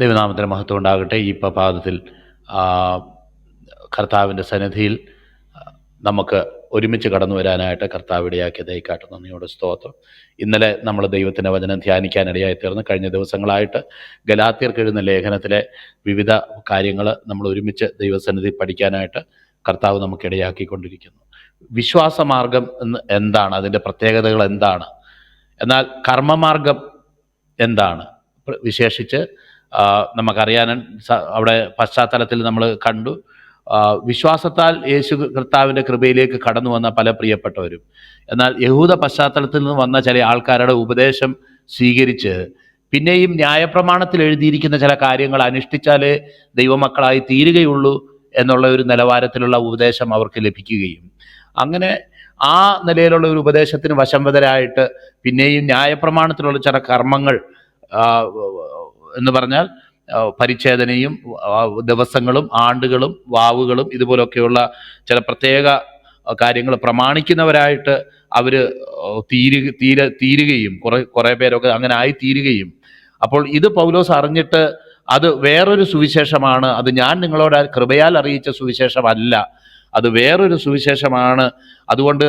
ദൈവനാമത്തിന് മഹത്വം ഉണ്ടാകട്ടെ. ഈ പ്രഭാതത്തിൽ കർത്താവിൻ്റെ സന്നിധിയിൽ നമുക്ക് ഒരുമിച്ച് കടന്നു വരാനായിട്ട് കർത്താവ് ഇടയാക്കിയ ദയക്കാട്ട് നന്ദിയോടെ സ്തോത്രം. ഇന്നലെ നമ്മൾ ദൈവത്തിൻ്റെ വചനം ധ്യാനിക്കാനിടയായി തീർന്ന് കഴിഞ്ഞ ദിവസങ്ങളായിട്ട് ഗലാത്യർക്ക് എഴുതുന്ന ലേഖനത്തിലെ വിവിധ കാര്യങ്ങൾ നമ്മൾ ഒരുമിച്ച് ദൈവസന്നിധി പഠിക്കാനായിട്ട് കർത്താവ് നമുക്ക് ഇടയാക്കിക്കൊണ്ടിരിക്കുന്നു. വിശ്വാസമാർഗം എന്താണ്, അതിൻ്റെ പ്രത്യേകതകൾ എന്താണ്, എന്നാൽ കർമ്മമാർഗം എന്താണ്, വിശേഷിച്ച് നമുക്കറിയാൻ അവിടെ പശ്ചാത്തലത്തിൽ നമ്മൾ കണ്ടു. വിശ്വാസത്താൽ യേശു കർത്താവിൻ്റെ കൃപയിലേക്ക് കടന്നു വന്ന പല പ്രിയപ്പെട്ടവരും, എന്നാൽ യഹൂദ പശ്ചാത്തലത്തിൽ നിന്ന് വന്ന ചില ആൾക്കാരുടെ ഉപദേശം സ്വീകരിച്ച് പിന്നെയും ന്യായപ്രമാണത്തിൽ എഴുതിയിരിക്കുന്ന ചില കാര്യങ്ങൾ അനുഷ്ഠിച്ചാലേ ദൈവമക്കളായി തീരുകയുള്ളൂ എന്നുള്ള ഒരു നിലവാരത്തിലുള്ള ഉപദേശം അവർക്ക് ലഭിക്കുകയും, അങ്ങനെ ആ നിലയിലുള്ള ഒരു ഉപദേശത്തിന് വശംവദരായിട്ട് പിന്നെയും ന്യായപ്രമാണത്തിലുള്ള ചില കർമ്മങ്ങൾ എന്ന് പറഞ്ഞാൽ പരിച്ഛേദനയും ദിവസങ്ങളും ആണ്ടുകളും വാവുകളും ഇതുപോലൊക്കെയുള്ള ചില പ്രത്യേക കാര്യങ്ങൾ പ്രമാണിക്കുന്നവരായിട്ട് അവർ തീരുകയും കുറേ പേരൊക്കെ അങ്ങനെ ആയി തീരുകയും, അപ്പോൾ ഇത് പൗലോസ് അറിഞ്ഞിട്ട് അത് വേറൊരു സുവിശേഷമാണ്, അത് ഞാൻ നിങ്ങളോട് കൃപയാൽ അറിയിച്ച സുവിശേഷമല്ല, അത് വേറൊരു സുവിശേഷമാണ്. അതുകൊണ്ട്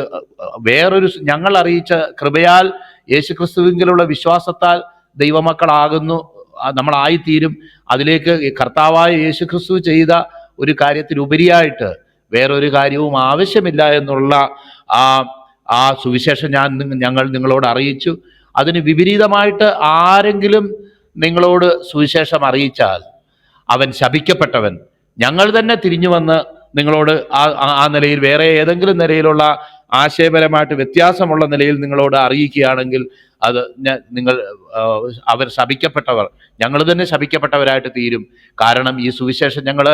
ഞങ്ങൾ അറിയിച്ച കൃപയാൽ യേശുക്രിസ്തുവിലുള്ള വിശ്വാസത്താൽ ദൈവമക്കളാകുന്നു, നമ്മളായിത്തീരും. അതിലേക്ക് കർത്താവായ യേശുക്രിസ്തു ചെയ്ത ഒരു കാര്യത്തിനുപരിയായിട്ട് വേറൊരു കാര്യവും ആവശ്യമില്ല എന്നുള്ള ആ സുവിശേഷം ഞങ്ങൾ നിങ്ങളോട് അറിയിച്ചു. അതിന് വിപരീതമായിട്ട് ആരെങ്കിലും നിങ്ങളോട് സുവിശേഷം അറിയിച്ചാൽ അവൻ ശപിക്കപ്പെട്ടവൻ. ഞങ്ങൾ തന്നെ തിരിഞ്ഞു വന്ന് നിങ്ങളോട് ആ നിലയിൽ വേറെ ഏതെങ്കിലും നിലയിലുള്ള ആശയപരമായിട്ട് വ്യത്യാസമുള്ള നിലയിൽ നിങ്ങളോട് അറിയിക്കുകയാണെങ്കിൽ അത് അവർ ശപിക്കപ്പെട്ടവർ, ഞങ്ങൾ തന്നെ ശപിക്കപ്പെട്ടവരായിട്ട് തീരും. കാരണം ഈ സുവിശേഷം ഞങ്ങൾ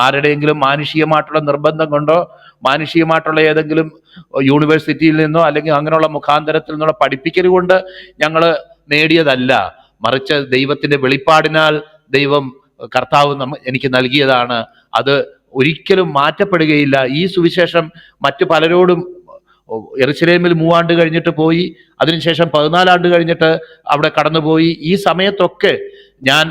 ആരുടെയെങ്കിലും മാനുഷികമായിട്ടുള്ള നിർബന്ധം കൊണ്ടോ മാനുഷികമായിട്ടുള്ള ഏതെങ്കിലും യൂണിവേഴ്സിറ്റിയിൽ നിന്നോ അല്ലെങ്കിൽ അങ്ങനെയുള്ള മുഖാന്തരത്തിൽ നിന്നുള്ള പഠിപ്പിക്കൽ കൊണ്ട് ഞങ്ങൾ നേടിയതല്ല, മറിച്ച് ദൈവത്തിൻ്റെ വെളിപ്പാടിനാൽ ദൈവം കർത്താവ് എനിക്ക് നൽകിയതാണ്. അത് ഒരിക്കലും മാറ്റപ്പെടുകയില്ല. ഈ സുവിശേഷം മറ്റു പലരോടും യെരുശലേമിൽ 3 ആണ്ട് കഴിഞ്ഞിട്ട് പോയി, അതിനുശേഷം 14 ആണ്ട് കഴിഞ്ഞിട്ട് അവിടെ കടന്നുപോയി. ഈ സമയത്തൊക്കെ ഞാൻ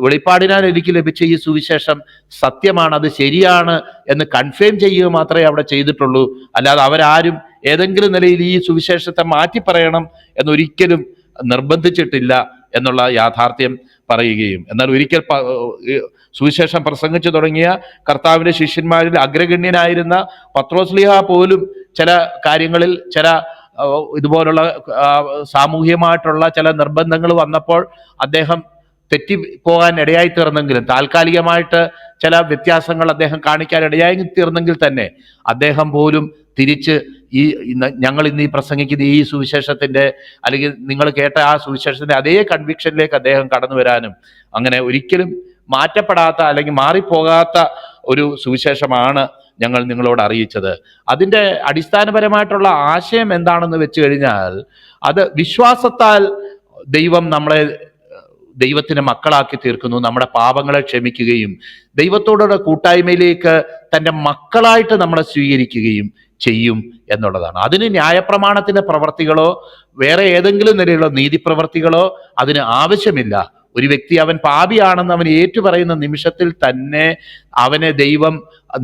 വെളിപ്പാടിനാൽ എനിക്ക് ലഭിച്ച ഈ സുവിശേഷം സത്യമാണ്, അത് ശരിയാണ് എന്ന് കൺഫേം ചെയ്യുക മാത്രമേ അവിടെ ചെയ്തിട്ടുള്ളൂ. അല്ലാതെ അവരാരും ഏതെങ്കിലും നിലയിൽ ഈ സുവിശേഷത്തെ മാറ്റി പറയണം എന്നൊരിക്കലും നിർബന്ധിച്ചിട്ടില്ല എന്നുള്ള യാഥാർത്ഥ്യം പറയുകയും, എന്നാൽ ഒരിക്കൽ സുവിശേഷം പ്രസംഗിച്ചു തുടങ്ങിയ കർത്താവിൻ്റെ ശിഷ്യന്മാരിൽ അഗ്രഗണ്യനായിരുന്ന പത്രോസ്ലീഹ പോലും ചില കാര്യങ്ങളിൽ ചില ഇതുപോലുള്ള സാമൂഹ്യമായിട്ടുള്ള ചില നിർബന്ധങ്ങൾ വന്നപ്പോൾ അദ്ദേഹം തെറ്റിപ്പോകാൻ ഇടയായി തീർന്നെങ്കിലും, താൽക്കാലികമായിട്ട് ചില വ്യത്യാസങ്ങൾ അദ്ദേഹം കാണിക്കാൻ ഇടയായി തീർന്നെങ്കിൽ തന്നെ അദ്ദേഹം പോലും തിരിച്ച് ഞങ്ങൾ ഇന്ന് ഈ പ്രസംഗിക്കുന്ന ഈ സുവിശേഷത്തിൻ്റെ അല്ലെങ്കിൽ നിങ്ങൾ കേട്ട ആ സുവിശേഷത്തിൻ്റെ അതേ കൺവിക്ഷനിലേക്ക് അദ്ദേഹം കടന്നു വരാനും, അങ്ങനെ ഒരിക്കലും മാറ്റപ്പെടാത്ത അല്ലെങ്കിൽ മാറിപ്പോകാത്ത ഒരു സുവിശേഷമാണ് ഞങ്ങൾ നിങ്ങളോട് അറിയിച്ചത്. അതിൻ്റെ അടിസ്ഥാനപരമായിട്ടുള്ള ആശയം എന്താണെന്ന് വെച്ച് കഴിഞ്ഞാൽ, അത് വിശ്വാസത്താൽ ദൈവം നമ്മളെ ദൈവത്തിന് മക്കളാക്കി തീർക്കുന്നു, നമ്മുടെ പാപങ്ങളെ ക്ഷമിക്കുകയും ദൈവത്തോടുള്ള കൂട്ടായ്മയിലേക്ക് തൻ്റെ മക്കളായിട്ട് നമ്മളെ സ്വീകരിക്കുകയും ചെയ്യും എന്നുള്ളതാണ്. അതിന് ന്യായപ്രമാണത്തിൻ്റെ പ്രവർത്തികളോ വേറെ ഏതെങ്കിലും നിലയിലുള്ള നീതിപ്രവർത്തികളോ അതിന് ആവശ്യമില്ല. ഒരു വ്യക്തി അവൻ പാപിയാണെന്ന് അവൻ ഏറ്റുപറയുന്ന നിമിഷത്തിൽ തന്നെ അവനെ ദൈവം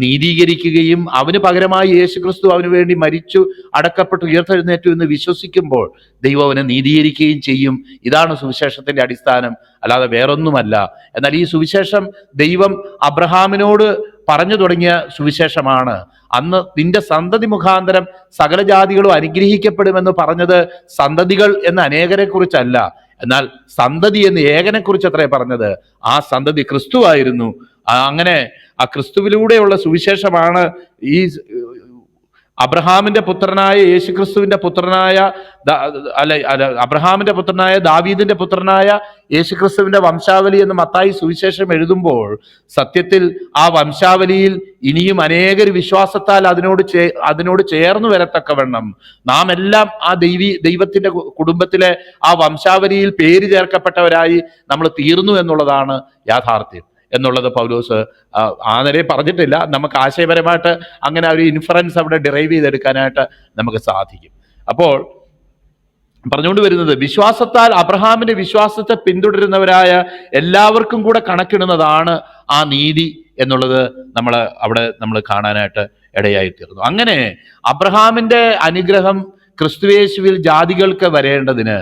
നീതീകരിക്കുകയും അവന് പകരമായി യേശുക്രിസ്തു അവന് വേണ്ടി മരിച്ചു അടക്കപ്പെട്ടു ഉയർത്തെഴുന്നേറ്റു എന്ന് വിശ്വസിക്കുമ്പോൾ ദൈവം അവനെ നീതീകരിക്കുകയും ചെയ്യും. ഇതാണ് സുവിശേഷത്തിന്റെ അടിസ്ഥാനം, അല്ലാതെ വേറൊന്നുമല്ല. എന്നാൽ ഈ സുവിശേഷം ദൈവം അബ്രഹാമിനോട് പറഞ്ഞു തുടങ്ങിയ സുവിശേഷമാണ്. അന്ന് നിന്റെ സന്തതി മുഖാന്തരം സകല ജാതികളും അനുഗ്രഹിക്കപ്പെടുമെന്ന് പറഞ്ഞത് സന്തതികൾ എന്ന അനേകരെ കുറിച്ചല്ല, എന്നാൽ സന്തതി എന്ന് ഏകനെ കുറിച്ച് അത്രേ പറഞ്ഞത്. ആ സന്തതി ക്രിസ്തുവായിരുന്നു. അങ്ങനെ ആ ക്രിസ്തുവിലൂടെയുള്ള സുവിശേഷമാണ് ഈ അബ്രഹാമിന്റെ പുത്രനായ യേശുക്രിസ്തുവിന്റെ പുത്രനായ അബ്രഹാമിന്റെ പുത്രനായ ദാവീദിന്റെ പുത്രനായ യേശുക്രിസ്തുവിന്റെ വംശാവലി എന്ന് മത്തായി സുവിശേഷം എഴുതുമ്പോൾ സത്യത്തിൽ ആ വംശാവലിയിൽ ഇനിയും അനേകർ വിശ്വാസത്താൽ അതിനോട് ചേർന്ന് വരത്തക്കവണ്ണം നാം എല്ലാം ആ ദൈവത്തിന്റെ കുടുംബത്തിലെ ആ വംശാവലിയിൽ പേര് ചേർക്കപ്പെട്ടവരായി നമ്മൾ തീർന്നു എന്നുള്ളതാണ് യാഥാർത്ഥ്യം എന്നുള്ളത് പൗലോസ് ആ നിലയിൽ പറഞ്ഞിട്ടില്ല. നമുക്ക് ആശയപരമായിട്ട് അങ്ങനെ ഒരു ഇൻഫറൻസ് അവിടെ ഡിറൈവ് ചെയ്തെടുക്കാനായിട്ട് നമുക്ക് സാധിക്കും. അപ്പോൾ പറഞ്ഞുകൊണ്ട് വരുന്നത്, വിശ്വാസത്താൽ അബ്രഹാമിന്റെ വിശ്വാസത്തെ പിന്തുടരുന്നവരായ എല്ലാവർക്കും കൂടെ കണക്കിടുന്നതാണ് ആ നീതി എന്നുള്ളത് നമ്മൾ കാണാനായിട്ട് ഇടയായിത്തീർന്നു. അങ്ങനെ അബ്രഹാമിന്റെ അനുഗ്രഹം ക്രിസ്തുയേശുവിൽ ജാതികൾക്ക് വരേണ്ടതിന്,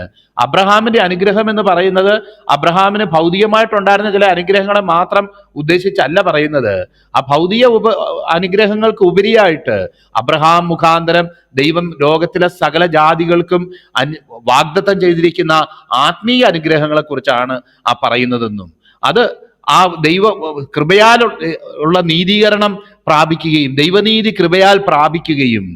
അബ്രഹാമിന്റെ അനുഗ്രഹം എന്ന് പറയുന്നത് അബ്രഹാമിന് ഭൗതികമായിട്ടുണ്ടായിരുന്ന ചില അനുഗ്രഹങ്ങളെ മാത്രം ഉദ്ദേശിച്ചല്ല പറയുന്നത്. ആ ഭൗതിക അനുഗ്രഹങ്ങൾക്ക് ഉപരിയായിട്ട് അബ്രഹാം മുഖാന്തരം ദൈവം ലോകത്തിലെ സകല ജാതികൾക്കും വാഗ്ദത്തം ചെയ്തിരിക്കുന്ന ആത്മീയ അനുഗ്രഹങ്ങളെ കുറിച്ചാണ് ആ പറയുന്നതെന്നും, അത് ആ കൃപയാൽ ഉള്ള നീതീകരണം പ്രാപിക്കുകയും ദൈവനീതി കൃപയാൽ പ്രാപിക്കുകയും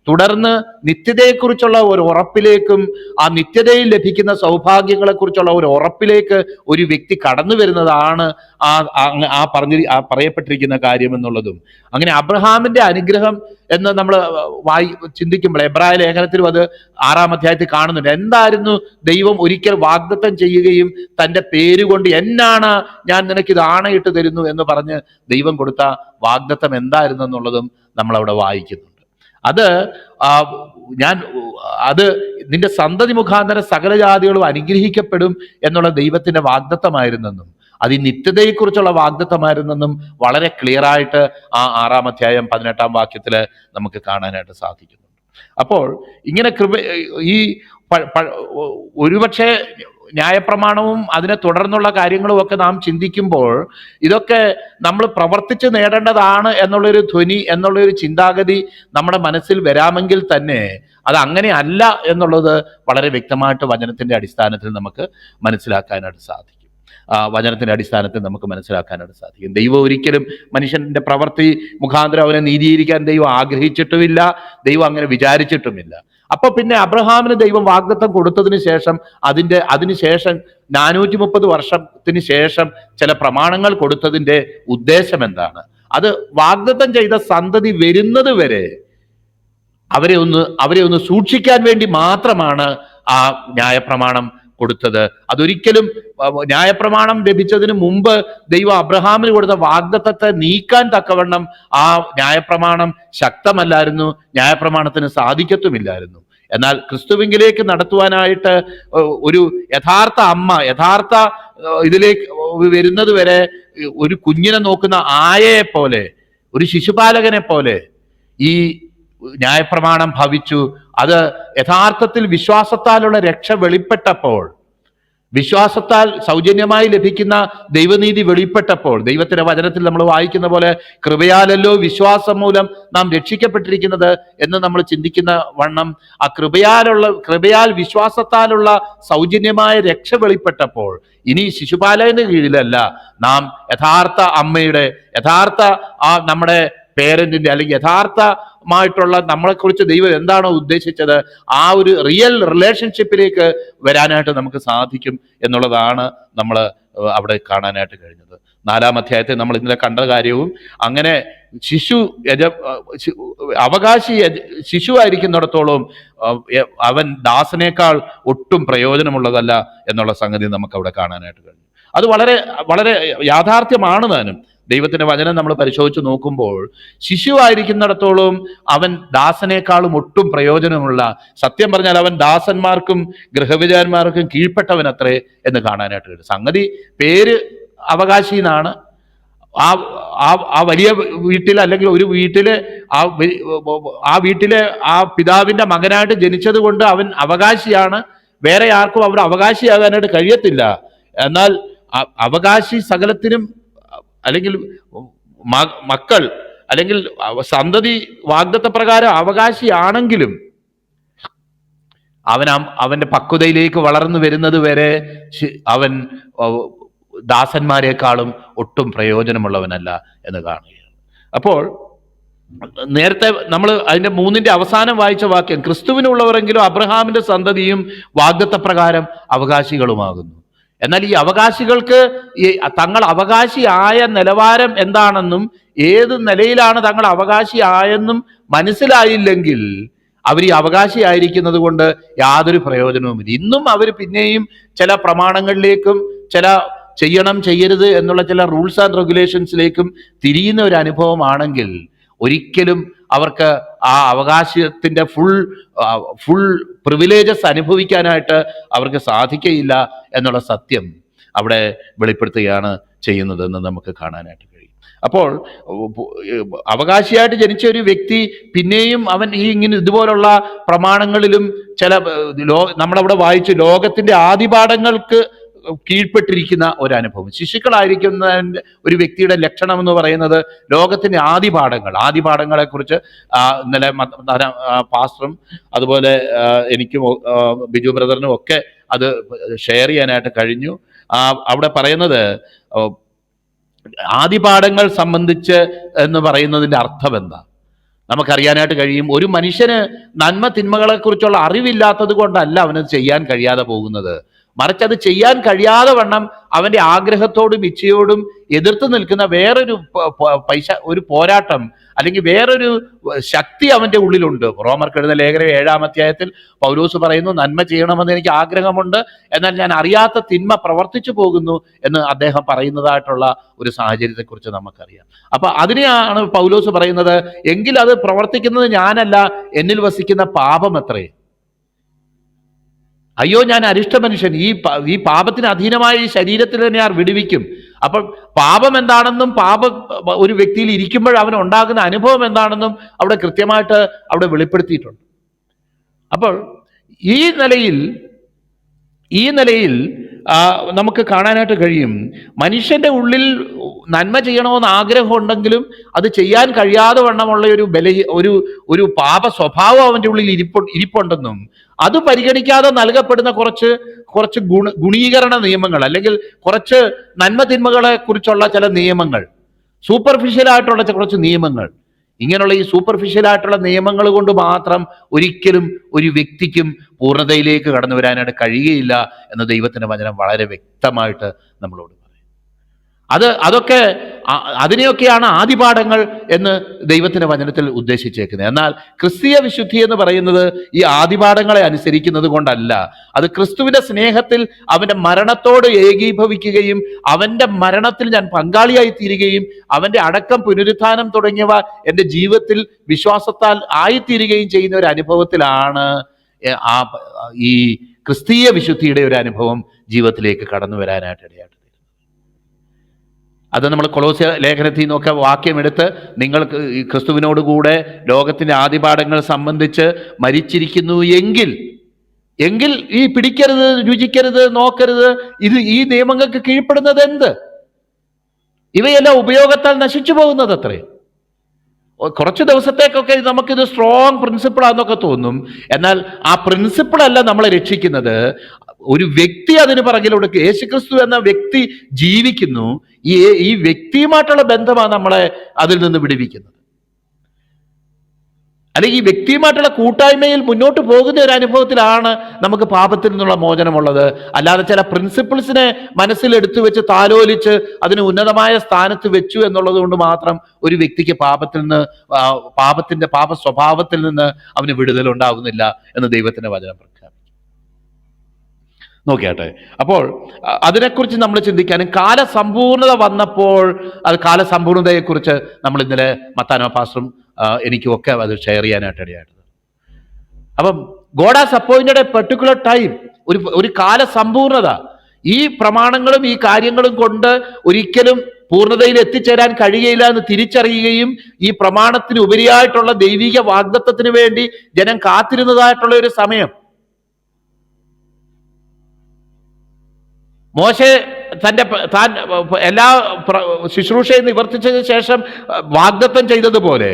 തുടർന്ന് നിത്യതയെക്കുറിച്ചുള്ള ഒരു ഉറപ്പിലേക്കും ആ നിത്യതയിൽ ലഭിക്കുന്ന സൗഭാഗ്യങ്ങളെക്കുറിച്ചുള്ള ഒരു ഉറപ്പിലേക്ക് ഒരു വ്യക്തി കടന്നു വരുന്നതാണ് പറയപ്പെട്ടിരിക്കുന്ന കാര്യം എന്നുള്ളതും. അങ്ങനെ അബ്രഹാമിന്റെ അനുഗ്രഹം എന്ന് നമ്മൾ ചിന്തിക്കുമ്പോൾ എബ്രായ ലേഖനത്തിലും അത് 6-ാം അധ്യായത്തിൽ കാണുന്നുണ്ട്. എന്തായിരുന്നു ദൈവം ഒരിക്കൽ വാഗ്ദത്തം ചെയ്യുകയും തൻ്റെ പേരുകൊണ്ട് എന്നാണ് ഞാൻ നിനക്കിത് ആണയിട്ട് തരുന്നു എന്ന് പറഞ്ഞ് ദൈവം കൊടുത്ത വാഗ്ദത്തം എന്തായിരുന്നു എന്നുള്ളതും നമ്മൾ അവിടെ വായിക്കുന്നുണ്ട്. അത് നിന്റെ സന്തതി മുഖാന്തരം സകല ജാതികളും അനുഗ്രഹിക്കപ്പെടും എന്നുള്ള ദൈവത്തിന്റെ വാഗ്ദത്തമായിരുന്നെന്നും അത് ഈ നിത്യതയെക്കുറിച്ചുള്ള വാഗ്ദത്തമായിരുന്നെന്നും വളരെ ക്ലിയർ ആയിട്ട് ആ 6-ാം അധ്യായം 18-ാം വാക്യത്തില് നമുക്ക് കാണാനായിട്ട് സാധിക്കുന്നുണ്ട്. അപ്പോൾ ഇങ്ങനെ ഒരുപക്ഷെ ന്യായപ്രമാണവും അതിനെ തുടർന്നുള്ള കാര്യങ്ങളും ഒക്കെ നാം ചിന്തിക്കുമ്പോൾ ഇതൊക്കെ നമ്മൾ പ്രവർത്തിച്ച് നേടേണ്ടതാണ് എന്നുള്ളൊരു ധ്വനി, എന്നുള്ളൊരു ചിന്താഗതി നമ്മുടെ മനസ്സിൽ വരാമെങ്കിൽ തന്നെ അത് അങ്ങനെ അല്ല എന്നുള്ളത് വളരെ വ്യക്തമായിട്ട് വചനത്തിന്റെ അടിസ്ഥാനത്തിൽ നമുക്ക് മനസ്സിലാക്കാനായിട്ട് സാധിക്കും. വചനത്തിന്റെ അടിസ്ഥാനത്തിൽ നമുക്ക് മനസ്സിലാക്കാനായിട്ട് സാധിക്കും. ദൈവം ഒരിക്കലും മനുഷ്യന്റെ പ്രവൃത്തി മുഖാന്തരം അവനെ നീതീകരിക്കാൻ ദൈവം ആഗ്രഹിച്ചിട്ടുമില്ല, ദൈവം അങ്ങനെ വിചാരിച്ചിട്ടുമില്ല. അപ്പൊ പിന്നെ അബ്രഹാമിന് ദൈവം വാഗ്ദത്തം കൊടുത്തതിന് ശേഷം അതിനുശേഷം 430 വർഷത്തിന് ശേഷം ചില പ്രമാണങ്ങൾ കൊടുത്തതിന്റെ ഉദ്ദേശം എന്താണ്? അത് വാഗ്ദത്തം ചെയ്ത സന്തതി വരുന്നത് വരെ അവരെ ഒന്ന് സൂക്ഷിക്കാൻ വേണ്ടി മാത്രമാണ് ആ ന്യായപ്രമാണം കൊടുത്തത്. അതൊരിക്കലും ന്യായപ്രമാണം ലഭിച്ചതിന് മുമ്പ് ദൈവം അബ്രഹാമിന് കൊടുത്ത വാഗ്ദത്തത്തെ നീക്കാൻ തക്കവണ്ണം ആ ന്യായപ്രമാണം ശക്തമല്ലായിരുന്നു, ന്യായപ്രമാണത്തിന് സാധിക്കത്തുമില്ലായിരുന്നു. എന്നാൽ ക്രിസ്തുവിങ്കിലേക്ക് നടത്തുവാനായിട്ട് ഒരു യഥാർത്ഥ ഇതിലേക്ക് വരുന്നത് വരെ ഒരു കുഞ്ഞിനെ നോക്കുന്ന ആയയെ പോലെ, ഒരു ശിശുപാലകനെ പോലെ ഈ ന്യായപ്രമാണം ഭവിച്ചു. അത് യഥാർത്ഥത്തിൽ വിശ്വാസത്താലുള്ള രക്ഷ വെളിപ്പെട്ടപ്പോൾ, വിശ്വാസത്താൽ സൗജന്യമായി ലഭിക്കുന്ന ദൈവനീതി വെളിപ്പെട്ടപ്പോൾ, ദൈവത്തിന്റെ വചനത്തിൽ നമ്മൾ വായിക്കുന്ന പോലെ കൃപയാലല്ലോ വിശ്വാസം മൂലം നാം രക്ഷിക്കപ്പെട്ടിരിക്കുന്നത് എന്ന് നമ്മൾ ചിന്തിക്കുന്ന വണ്ണം ആ കൃപയാൽ വിശ്വാസത്താലുള്ള സൗജന്യമായ രക്ഷ വെളിപ്പെട്ടപ്പോൾ ഇനി ശിശുപാലകന്റെ കീഴിലല്ല, നാം യഥാർത്ഥ അമ്മയുടെ, യഥാർത്ഥ നമ്മുടെ പേരന്റിന്റെ അല്ലെങ്കിൽ യഥാർത്ഥമായിട്ടുള്ള നമ്മളെക്കുറിച്ച് ദൈവം എന്താണോ ഉദ്ദേശിച്ചത് ആ ഒരു റിയൽ റിലേഷൻഷിപ്പിലേക്ക് വരാനായിട്ട് നമുക്ക് സാധിക്കും എന്നുള്ളതാണ് നമ്മൾ അവിടെ കാണാനായിട്ട് കഴിഞ്ഞത്. 4-ാം അധ്യായത്തിൽ നമ്മൾ ഇന്നലെ കണ്ട കാര്യവും അങ്ങനെ ശിശുവായിരിക്കുന്നിടത്തോളം അവൻ ദാസനേക്കാൾ ഒട്ടും പ്രയോജനമുള്ളതല്ല എന്നുള്ള സംഗതി നമുക്ക് അവിടെ കാണാനായിട്ട് കഴിഞ്ഞു. അത് വളരെ വളരെ യാഥാർത്ഥ്യമാണ് താനും. ദൈവത്തിന്റെ വചനം നമ്മൾ പരിശോധിച്ച് നോക്കുമ്പോൾ ശിശുവായിരിക്കുന്നിടത്തോളം അവൻ ദാസനേക്കാളും ഒട്ടും പ്രയോജനമുള്ള, സത്യം പറഞ്ഞാൽ അവൻ ദാസന്മാർക്കും ഗൃഹവിചാരന്മാർക്കും കീഴ്പ്പെട്ടവനത്രേ എന്ന് കാണാനായിട്ട് കഴിയും. സംഗതി പേര് അവകാശി എന്നാണ്. ആ വലിയ വീട്ടിൽ അല്ലെങ്കിൽ ഒരു വീട്ടില് ആ വീട്ടിലെ ആ പിതാവിന്റെ മകനായിട്ട് ജനിച്ചത് കൊണ്ട് അവൻ അവകാശിയാണ്. വേറെ ആർക്കും അവിടെ അവകാശിയാകാനായിട്ട് കഴിയത്തില്ല. എന്നാൽ അവകാശി സകലത്തിനും അല്ലെങ്കിൽ മക്കൾ അല്ലെങ്കിൽ സന്തതി വാഗ്ദത്ത പ്രകാരം അവകാശിയാണെങ്കിലും അവന്റെ പക്വതയിലേക്ക് വളർന്നു വരുന്നത് വരെ അവൻ ദാസന്മാരെക്കാളും ഒട്ടും പ്രയോജനമുള്ളവനല്ല എന്ന് കാണുകയാണ്. അപ്പോൾ നേരത്തെ നമ്മൾ അതിന്റെ 3-ന്റെ അവസാനം വായിച്ച വാക്യം, ക്രിസ്തുവിനുള്ളവരെങ്കിലും അബ്രഹാമിന്റെ സന്തതിയും വാഗ്ദത്ത പ്രകാരം അവകാശികളുമാകുന്നു. എന്നാൽ ഈ അവകാശികൾക്ക് തങ്ങൾ അവകാശിയായ നിലവാരം എന്താണെന്നും ഏത് നിലയിലാണ് തങ്ങൾ അവകാശിയായെന്നും മനസ്സിലായില്ലെങ്കിൽ അവർ ഈ അവകാശിയായിരിക്കുന്നത് കൊണ്ട് യാതൊരു പ്രയോജനവുമില്ല. ഇന്നും അവർ പിന്നെയും ചില പ്രമാണങ്ങളിലേക്കും ചില ചെയ്യണം ചെയ്യരുത് എന്നുള്ള ചില റൂൾസ് ആൻഡ് റെഗുലേഷൻസിലേക്കും തിരിയുന്ന ഒരു അനുഭവമാണെങ്കിൽ ഒരിക്കലും അവർക്ക് ആ അവകാശത്തിന്റെ ഫുൾ പ്രിവിലേജസ് അനുഭവിക്കാനായിട്ട് അവർക്ക് സാധിക്കയില്ല എന്നുള്ള സത്യം അവിടെ വെളിപ്പെടുത്തുകയാണ് ചെയ്യുന്നതെന്ന് നമുക്ക് കാണാനായിട്ട് കഴിയും. അപ്പോൾ അവകാശിയായിട്ട് ജനിച്ച ഒരു വ്യക്തി പിന്നെയും അവൻ ഇങ്ങനെ ഇതുപോലുള്ള പ്രമാണങ്ങളിലും നമ്മളവിടെ വായിച്ചു ലോകത്തിന്റെ ആദിപാഠങ്ങൾക്ക് കീഴ്പ്പെട്ടിരിക്കുന്ന ഒരു അനുഭവം. ശിശുക്കളായിരിക്കുന്ന ഒരു വ്യക്തിയുടെ ലക്ഷണം എന്ന് പറയുന്നത് ലോകത്തിന്റെ ആദിപാഠങ്ങളെ കുറിച്ച് ഇന്നലെ പാസ്റ്ററും അതുപോലെ എനിക്കും ബിജു ബ്രദറിനും ഒക്കെ അത് ഷെയർ ചെയ്യാനായിട്ട് കഴിഞ്ഞു. അവിടെ പറയുന്നത് ആദിപാഠങ്ങൾ സംബന്ധിച്ച് എന്ന് പറയുന്നതിന്റെ അർത്ഥം എന്താ നമുക്കറിയാനായിട്ട് കഴിയും. ഒരു മനുഷ്യന് നന്മ തിന്മകളെ കുറിച്ചുള്ള അറിവില്ലാത്തത് കൊണ്ടല്ല അവനത് ചെയ്യാൻ കഴിയാതെ പോകുന്നത്, മറിച്ച് അത് ചെയ്യാൻ കഴിയാതെ വണ്ണം അവന്റെ ആഗ്രഹത്തോടും ഇച്ഛയോടും എതിർത്ത് നിൽക്കുന്ന വേറൊരു ഒരു പോരാട്ടം അല്ലെങ്കിൽ വേറൊരു ശക്തി അവന്റെ ഉള്ളിലുണ്ട്. റോമർക്ക് എഴുതുന്ന ലേഖനം 7-ാം അധ്യായത്തിൽ പൗലോസ് പറയുന്നു, നന്മ ചെയ്യണമെന്ന് എനിക്ക് ആഗ്രഹമുണ്ട്, എന്നാൽ ഞാൻ അറിയാത്ത തിന്മ പ്രവർത്തിച്ചു പോകുന്നു എന്ന് അദ്ദേഹം പറയുന്നതായിട്ടുള്ള ഒരു സാഹചര്യത്തെക്കുറിച്ച് നമുക്കറിയാം. അപ്പൊ അതിനെയാണ് പൗലോസ് പറയുന്നത്, എങ്കിൽ അത് പ്രവർത്തിക്കുന്നത് ഞാനല്ല, എന്നിൽ വസിക്കുന്ന പാപം അത്രേ. അയ്യോ ഞാൻ അരിഷ്ട മനുഷ്യൻ, ഈ പാപത്തിന് അധീനമായ ഈ ശരീരത്തിൽ തന്നെ ഞാൻ വിടുവിക്കും. അപ്പം പാപം എന്താണെന്നും ഒരു വ്യക്തിയിൽ ഇരിക്കുമ്പോൾ അവന് ഉണ്ടാകുന്ന അനുഭവം എന്താണെന്നും അവിടെ കൃത്യമായിട്ട് അവിടെ വെളിപ്പെടുത്തിയിട്ടുണ്ട്. അപ്പോൾ ഈ നിലയിൽ നമുക്ക് കാണാനായിട്ട് കഴിയും, മനുഷ്യന്റെ ഉള്ളിൽ നന്മ ചെയ്യണമെന്ന് ആഗ്രഹം ഉണ്ടെങ്കിലും അത് ചെയ്യാൻ കഴിയാതെ വണ്ണമുള്ള ഒരു പാപ സ്വഭാവം അവന്റെ ഉള്ളിൽ ഇരിപ്പുണ്ടെന്നും അത് പരിഗണിക്കാതെ നൽകപ്പെടുന്ന കുറച്ച് ഗുണീകരണ നിയമങ്ങൾ അല്ലെങ്കിൽ കുറച്ച് നന്മ തിന്മകളെ കുറിച്ചുള്ള ചില നിയമങ്ങൾ, സൂപ്പർഫിഷ്യലായിട്ടുള്ള കുറച്ച് നിയമങ്ങൾ, ഇങ്ങനെയുള്ള ഈ സൂപ്പർഫിഷ്യലായിട്ടുള്ള നിയമങ്ങൾ കൊണ്ട് മാത്രം ഒരിക്കലും ഒരു വ്യക്തിക്കും പൂർണ്ണതയിലേക്ക് കടന്നു വരാനായിട്ട് കഴിയുകയില്ല എന്ന് ദൈവത്തിന്റെ വചനം വളരെ വ്യക്തമായിട്ട് നമ്മളോട് പറയും. അതിനെയൊക്കെയാണ് ആദിപാഠങ്ങൾ എന്ന് ദൈവത്തിന്റെ വചനത്തിൽ ഉദ്ദേശിച്ചേക്കുന്നത്. എന്നാൽ ക്രിസ്തീയ വിശുദ്ധി എന്ന് പറയുന്നത് ഈ ആദിപാഠങ്ങളെ അനുസരിക്കുന്നത് കൊണ്ടല്ല, അത് ക്രിസ്തുവിന്റെ സ്നേഹത്തിൽ അവന്റെ മരണത്തോട് ഏകീഭവിക്കുകയും അവന്റെ മരണത്തിൽ ഞാൻ പങ്കാളിയായി തീരുകയും അവന്റെ അടക്കം പുനരുത്ഥാനം തുടങ്ങിയവ എൻ്റെ ജീവിതത്തിൽ വിശ്വാസത്താൽ ആയിത്തീരുകയും ചെയ്യുന്ന ഒരു അനുഭവത്തിലാണ് ഈ ക്രിസ്തീയ വിശുദ്ധിയുടെ ഒരു അനുഭവം ജീവിതത്തിലേക്ക് കടന്നു വരാനായിട്ട് ഇടയായിട്ട്. അത് നമ്മൾ കൊളോസ്യ ലേഖനത്തിൽ നിന്നൊക്കെ വാക്യമെടുത്ത് നിങ്ങൾക്ക് ക്രിസ്തുവിനോടുകൂടെ ലോകത്തിന്റെ ആദിപാഠങ്ങൾ സംബന്ധിച്ച് മരിച്ചിരിക്കുന്നു എങ്കിൽ ഈ പിടിക്കരുത്, രുചിക്കരുത്, നോക്കരുത്, ഈ നിയമങ്ങൾക്ക് കീഴ്പ്പെടുന്നത് എന്ത്? ഇവയെല്ലാം ഉപയോഗത്താൽ നശിച്ചു പോകുന്നത് അത്രേ. കുറച്ച് ദിവസത്തേക്കൊക്കെ നമുക്കിത് സ്ട്രോങ് പ്രിൻസിപ്പിളാന്നൊക്കെ തോന്നും. എന്നാൽ ആ പ്രിൻസിപ്പിൾ അല്ല നമ്മളെ രക്ഷിക്കുന്നത്. ഒരു വ്യക്തി അതിന് പിറകിലൂടെ യേശുക്രിസ്തു എന്ന വ്യക്തി ജീവിക്കുന്നു. ഈ വ്യക്തിയുമായിട്ടുള്ള ബന്ധമാണ് നമ്മളെ അതിൽ നിന്ന് വിടുവിക്കുന്നത്. അല്ലെങ്കിൽ ഈ വ്യക്തിയുമായിട്ടുള്ള കൂട്ടായ്മയിൽ മുന്നോട്ട് പോകുന്ന ഒരു അനുഭവത്തിലാണ് നമുക്ക് പാപത്തിൽ നിന്നുള്ള മോചനമുള്ളത്. അല്ലാതെ ചില പ്രിൻസിപ്പിൾസിനെ മനസ്സിലെടുത്തു വെച്ച് താലോലിച്ച് അതിന് ഉന്നതമായ സ്ഥാനത്ത് വെച്ചു എന്നുള്ളത് കൊണ്ട് മാത്രം ഒരു വ്യക്തിക്ക് പാപ സ്വഭാവത്തിൽ നിന്ന് അവന് വിടുതലുണ്ടാകുന്നില്ല എന്ന് ദൈവത്തിന്റെ വചനം പ്രഖ്യാപിക്കും. നോക്കിയാട്ടെ, അപ്പോൾ അതിനെക്കുറിച്ച് നമ്മൾ ചിന്തിക്കാനും കാലസമ്പൂർണത വന്നപ്പോൾ കാലസമ്പൂർണതയെക്കുറിച്ച് നമ്മൾ ഇന്നലെ മത്താനോ പാസ്റ്ററും എനിക്കും ഒക്കെ അത് ഷെയർ ചെയ്യാനായിട്ട് ഇടയായിട്ടത്. അപ്പം God has appointed A particular time, ഒരു കാലസമ്പൂർണത. ഈ പ്രമാണങ്ങളും ഈ കാര്യങ്ങളും കൊണ്ട് ഒരിക്കലും പൂർണ്ണതയിൽ എത്തിച്ചേരാൻ കഴിയുകയില്ല എന്ന് തിരിച്ചറിയുകയും ഈ പ്രമാണത്തിന് ഉപരിയായിട്ടുള്ള ദൈവിക വാഗ്ദത്തത്തിന് വേണ്ടി ജനം കാത്തിരുന്നതായിട്ടുള്ള ഒരു സമയം. മോശെ താൻ എല്ലാ ശുശ്രൂഷയും നിവർത്തിച്ചതിന് ശേഷം വാഗ്ദത്തം ചെയ്തതുപോലെ,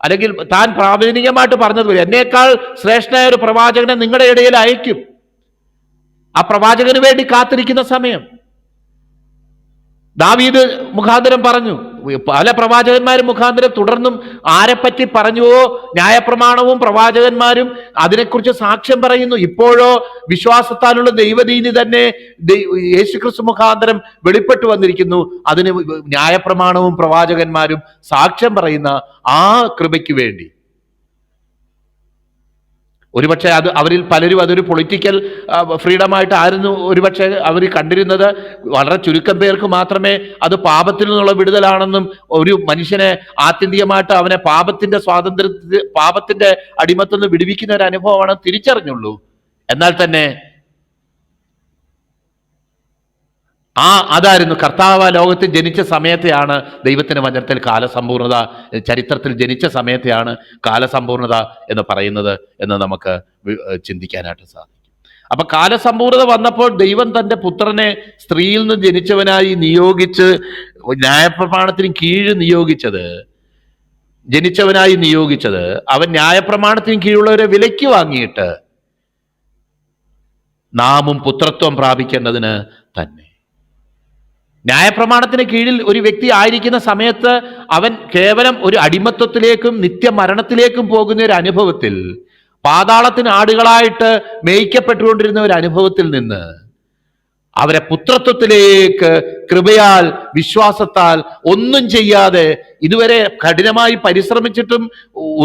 അല്ലെങ്കിൽ താൻ പ്രാഥമികമായിട്ട് പറഞ്ഞതുപോലെ, എന്നേക്കാൾ ശ്രേഷ്ഠനായ ഒരു പ്രവാചകനെ നിങ്ങളുടെ ഇടയിൽ അയക്കും. ആ പ്രവാചകന് വേണ്ടി കാത്തിരിക്കുന്ന സമയം. ദാവീദ് മുഖാന്തരം പറഞ്ഞു, പല പ്രവാചകന്മാരും മുഖാന്തരം തുടർന്നും ആരെപ്പറ്റി പറഞ്ഞുവോ ന്യായപ്രമാണവും പ്രവാചകന്മാരും അതിനെക്കുറിച്ച് സാക്ഷ്യം പറയുന്നു. ഇപ്പോഴോ വിശ്വാസത്താലുള്ള ദൈവദീനി തന്നെ യേശുക്രിസ്തു മുഖാന്തരം വെളിപ്പെട്ടു വന്നിരിക്കുന്നു. അതിന് ന്യായപ്രമാണവും പ്രവാചകന്മാരും സാക്ഷ്യം പറയുന്ന ആ കൃപയ്ക്ക് വേണ്ടി ഒരുപക്ഷെ അത് അവരിൽ പലരും അതൊരു പൊളിറ്റിക്കൽ ഫ്രീഡമായിട്ട് ആയിരുന്നു ഒരുപക്ഷെ അവർ കണ്ടിരുന്നത്. വളരെ ചുരുക്കം പേർക്ക് മാത്രമേ അത് പാപത്തിൽ നിന്നുള്ള വിടുതലാണെന്നും ഒരു മനുഷ്യനെ ആത്യന്തികമായിട്ട് അവനെ പാപത്തിന്റെ അടിമത്തിൽ നിന്ന് വിടുവിക്കുന്ന ഒരു അനുഭവമാണ് തിരിച്ചറിഞ്ഞുള്ളൂ. എന്നാൽ തന്നെ അതായിരുന്നു കർത്താവ് ലോകത്തിൽ ജനിച്ച സമയത്തെയാണ് ദൈവത്തിന്റെ വചനത്തിൽ കാലസമ്പൂർണത, ചരിത്രത്തിൽ ജനിച്ച സമയത്തെയാണ് കാലസമ്പൂർണത എന്ന് പറയുന്നത് എന്ന് നമുക്ക് ചിന്തിക്കാനായിട്ട് സാധിക്കും. അപ്പൊ കാലസമ്പൂർണത വന്നപ്പോൾ ദൈവം തന്റെ പുത്രനെ സ്ത്രീയിൽ നിന്ന് ജനിച്ചവനായി നിയോഗിച്ച്, ന്യായപ്രമാണത്തിന് കീഴ് ജനിച്ചവനായി നിയോഗിച്ചത് അവൻ ന്യായപ്രമാണത്തിന് കീഴുള്ളവരെ വിലയ്ക്ക് വാങ്ങിയിട്ട് നാമും പുത്രത്വം പ്രാപിക്കേണ്ടതിന് തന്നെ. ന്യായപ്രമാണത്തിന് കീഴിൽ ഒരു വ്യക്തി ആയിരിക്കുന്ന സമയത്ത് അവൻ കേവലം ഒരു അടിമത്വത്തിലേക്കും നിത്യമരണത്തിലേക്കും പോകുന്ന ഒരു അനുഭവത്തിൽ, പാതാളത്തിന് ആടുകളായിട്ട് മേയ്ക്കപ്പെട്ടുകൊണ്ടിരുന്ന ഒരു അനുഭവത്തിൽ നിന്ന് അവരെ പുത്രത്വത്തിലേക്ക് കൃപയാൽ വിശ്വാസത്താൽ ഒന്നും ചെയ്യാതെ ഇതുവരെ കഠിനമായി പരിശ്രമിച്ചിട്ടും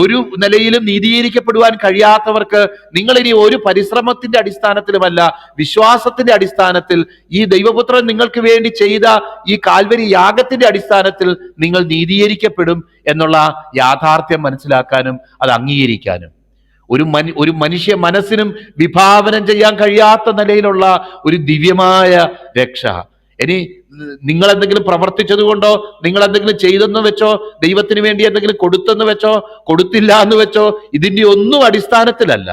ഒരു നിലയിലും നീതീകരിക്കപ്പെടുവാൻ കഴിയാത്തവർക്ക് നിങ്ങൾ ഇനി ഒരു പരിശ്രമത്തിന്റെ അടിസ്ഥാനത്തിലുമല്ല, വിശ്വാസത്തിന്റെ അടിസ്ഥാനത്തിൽ ഈ ദൈവപുത്രൻ നിങ്ങൾക്ക് വേണ്ടി ചെയ്ത ഈ കാൽവരി യാഗത്തിന്റെ അടിസ്ഥാനത്തിൽ നിങ്ങൾ നീതീകരിക്കപ്പെടും എന്നുള്ള യാഥാർത്ഥ്യം മനസ്സിലാക്കാനും അത് അംഗീകരിക്കാനും ഒരു മനുഷ്യ മനസ്സിനും വിഭാവനം ചെയ്യാൻ കഴിയാത്ത നിലയിലുള്ള ഒരു ദിവ്യമായ രക്ഷ. ഇനി നിങ്ങൾ എന്തെങ്കിലും പ്രവർത്തിച്ചത് കൊണ്ടോ, നിങ്ങൾ എന്തെങ്കിലും ചെയ്തെന്ന് വെച്ചോ, ദൈവത്തിന് വേണ്ടി എന്തെങ്കിലും കൊടുത്തെന്ന് വെച്ചോ, കൊടുത്തില്ല എന്ന് വെച്ചോ, ഇതിന്റെ ഒന്നും അടിസ്ഥാനത്തിലല്ല.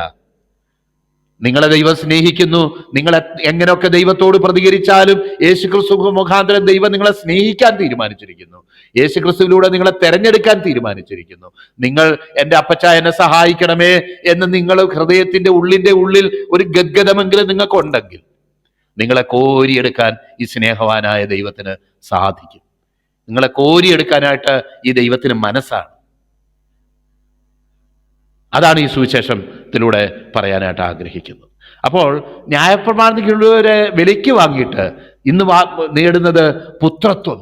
നിങ്ങളെ ദൈവം സ്നേഹിക്കുന്നു. നിങ്ങൾ എങ്ങനെയൊക്കെ ദൈവത്തോട് പ്രതികരിച്ചാലും യേശുക്രിസ്തു മുഖാന്തരം ദൈവം നിങ്ങളെ സ്നേഹിക്കാൻ തീരുമാനിച്ചിരിക്കുന്നു. യേശുക്രിസ്തുവിലൂടെ നിങ്ങളെ തെരഞ്ഞെടുക്കാൻ തീരുമാനിച്ചിരിക്കുന്നു. നിങ്ങൾ എൻ്റെ അപ്പച്ച എന്നെ സഹായിക്കണമേ എന്ന് നിങ്ങൾ ഹൃദയത്തിന്റെ ഉള്ളിൽ ഒരു ഗദ്ഗതമെങ്കിലും നിങ്ങൾക്കുണ്ടെങ്കിൽ നിങ്ങളെ കോരിയെടുക്കാൻ ഈ സ്നേഹവാനായ ദൈവത്തിന് സാധിക്കും. നിങ്ങളെ കോരിയെടുക്കാനായിട്ട് ഈ ദൈവത്തിന് മനസ്സാണ്. അതാണ് ഈ സുവിശേഷത്തിലൂടെ പറയാനായിട്ട് ആഗ്രഹിക്കുന്നത്. അപ്പോൾ ന്യായപ്രമാണത്തിലുള്ളവരെ വിലയ്ക്ക് വാങ്ങിയിട്ട് ഇന്ന് നേടുന്നത് പുത്രത്വം.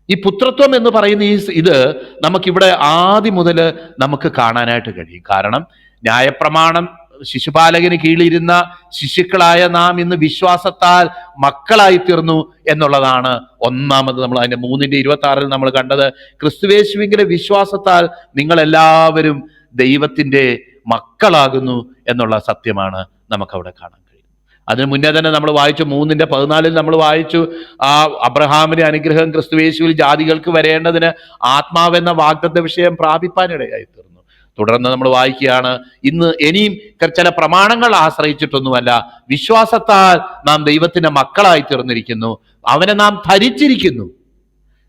ഈ പുത്രത്വം എന്ന് പറയുന്ന ഇത് നമുക്കിവിടെ ആദ്യം മുതൽ നമുക്ക് കാണാനായിട്ട് കഴിയും. കാരണം ന്യായപ്രമാണം ശിശുപാലകന് കീഴിലിരുന്ന ശിശുക്കളായ നാം ഇന്ന് വിശ്വാസത്താൽ മക്കളായി തീർന്നു എന്നുള്ളതാണ് ഒന്നാമത്. നമ്മൾ അതിന്റെ 3:26 നമ്മൾ കണ്ടത്, ക്രിസ്തുയേശുവിന്റെ വിശ്വാസത്താൽ നിങ്ങൾ എല്ലാവരും ദൈവത്തിന്റെ മക്കളാകുന്നു എന്നുള്ള സത്യമാണ് നമുക്കവിടെ കാണാൻ കഴിയും. അതിന് മുന്നേ തന്നെ നമ്മൾ വായിച്ചു, 3:14 നമ്മൾ വായിച്ചു, ആ അബ്രഹാമിന്റെ അനുഗ്രഹം ക്രിസ്തുയേശുവിൽ ജാതികൾക്ക് വരേണ്ടതിന് ആത്മാവെന്ന വാഗ്ദത്ത വിഷയം പ്രാപിപ്പാനിടയായി തീർന്നു. തുടർന്ന് നമ്മൾ വായിക്കുകയാണ്, ഇനിയും ചില പ്രമാണങ്ങൾ ആശ്രയിച്ചിട്ടൊന്നുമല്ല, വിശ്വാസത്താൽ നാം ദൈവത്തിന്റെ മക്കളായി തീർന്നിരിക്കുന്നു. അവനെ നാം ധരിച്ചിരിക്കുന്നു,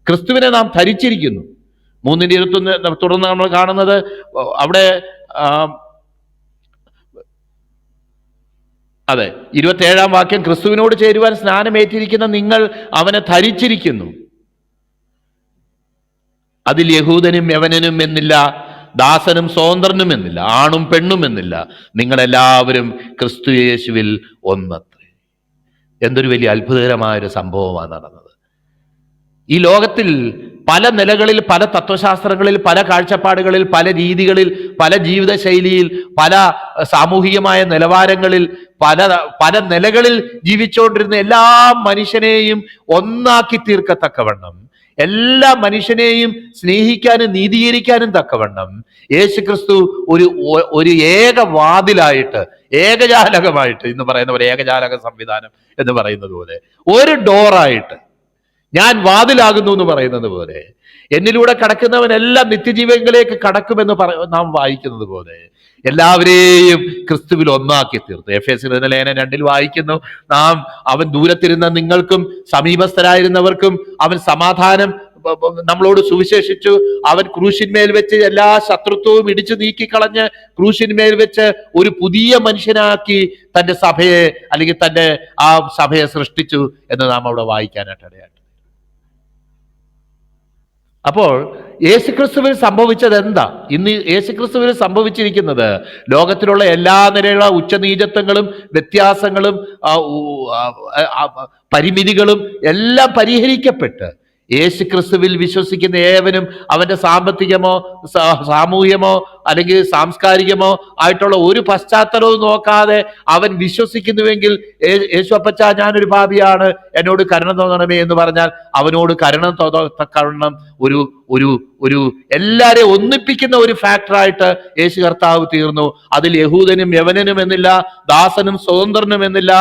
ക്രിസ്തുവിനെ നാം ധരിച്ചിരിക്കുന്നു. 3:21 തുടർന്ന് നമ്മൾ കാണുന്നത് അവിടെ 27 വാക്യം, ക്രിസ്തുവിനോട് ചേരുവാൻ സ്നാനമേറ്റിരിക്കുന്ന നിങ്ങൾ അവനെ ധരിച്ചിരിക്കുന്നു. അതിൽ യഹൂദനും യവനനും എന്നില്ല, ദാസനും സ്വതന്ത്രനും എന്നില്ല, ആണും പെണ്ണും എന്നില്ല, നിങ്ങളെല്ലാവരും ക്രിസ്തു യേശുവിൽ ഒന്നത്രേ. എന്തൊരു വലിയ അത്ഭുതകരമായൊരു സംഭവമാണ് നടന്നത്. ഈ ലോകത്തിൽ പല നിലകളിൽ, പല തത്വശാസ്ത്രങ്ങളിൽ, പല കാഴ്ചപ്പാടുകളിൽ, പല രീതികളിൽ, പല ജീവിത ശൈലിയിൽ, പല സാമൂഹികമായ നിലവാരങ്ങളിൽ, പല നിലകളിൽ ജീവിച്ചുകൊണ്ടിരുന്ന എല്ലാ മനുഷ്യനെയും ഒന്നാക്കി തീർക്കത്തക്കവണ്ണം, എല്ലാ മനുഷ്യനെയും സ്നേഹിക്കാനും നീതീകരിക്കാനും തക്കവണ്ണം യേശുക്രിസ്തു ഒരു ഏകവാതിലായിട്ട്, ഏകജാലകമായിട്ട്, ഇന്ന് പറയുന്ന പോലെ ഏകജാലക സംവിധാനം എന്ന് പറയുന്നത് പോലെ, ഒരു ഡോറായിട്ട്, ഞാൻ വാതിലാകുന്നു എന്ന് പറയുന്നത് പോലെ, എന്നിലൂടെ കടക്കുന്നവനെല്ലാം നിത്യജീവനിലേക്ക് കടക്കുമെന്ന് നാം വായിക്കുന്നത് പോലെ എല്ലാവരെയും ക്രിസ്തുവിൽ ഒന്നാക്കി തീർത്തു. എഫേസ്യർ ലേഖനം 2 വായിക്കുന്നു, അവൻ ദൂരത്തിരുന്ന നിങ്ങൾക്കും സമീപസ്ഥരായിരുന്നവർക്കും അവൻ സമാധാനം നമ്മളോട് സുവിശേഷിച്ചു. അവൻ ക്രൂശിന്മേൽ വെച്ച് എല്ലാ ശത്രുത്വവും ഇടിച്ചു നീക്കിക്കളഞ്ഞ് ക്രൂശിന്മേൽ വെച്ച് ഒരു പുതിയ മനുഷ്യനാക്കി തന്റെ സഭയെ, അല്ലെങ്കിൽ തന്റെ ആ സഭയെ സൃഷ്ടിച്ചു എന്ന് നാം അവിടെ വായിക്കാനായിട്ട് ഇടയായി. അപ്പോൾ യേശുക്രിസ്തുവിൽ സംഭവിച്ചത് എന്താ? ഇന്ന് യേശുക്രിസ്തുവിൽ സംഭവിച്ചിരിക്കുന്നത്, ലോകത്തിലുള്ള എല്ലാ നിലയിലുള്ള ഉച്ചനീചത്വങ്ങളും വ്യത്യാസങ്ങളും പരിമിതികളും എല്ലാം പരിഹരിക്കപ്പെട്ട് യേശു ക്രിസ്തുവിൽ വിശ്വസിക്കുന്ന ഏവനും അവന്റെ സാമ്പത്തികമോ സാമൂഹ്യമോ അല്ലെങ്കിൽ സാംസ്കാരികമോ ആയിട്ടുള്ള ഒരു പശ്ചാത്തലവും നോക്കാതെ അവൻ വിശ്വസിക്കുന്നുവെങ്കിൽ, യേശു അപ്പച്ച ഞാനൊരു പാപിയാണ്, എന്നോട് കരുണ തോന്നണമേ എന്ന് പറഞ്ഞാൽ അവനോട് കരുണ തോന്നണം ഒരു ഒരു ഒരു എല്ലാരെയും ഒന്നിപ്പിക്കുന്ന ഒരു ഫാക്ടറായിട്ട് യേശു കർത്താവ് തീർന്നു. അതിൽ യഹൂദനും യവനനും എന്നില്ല, ദാസനും സ്വതന്ത്രനും എന്നില്ല,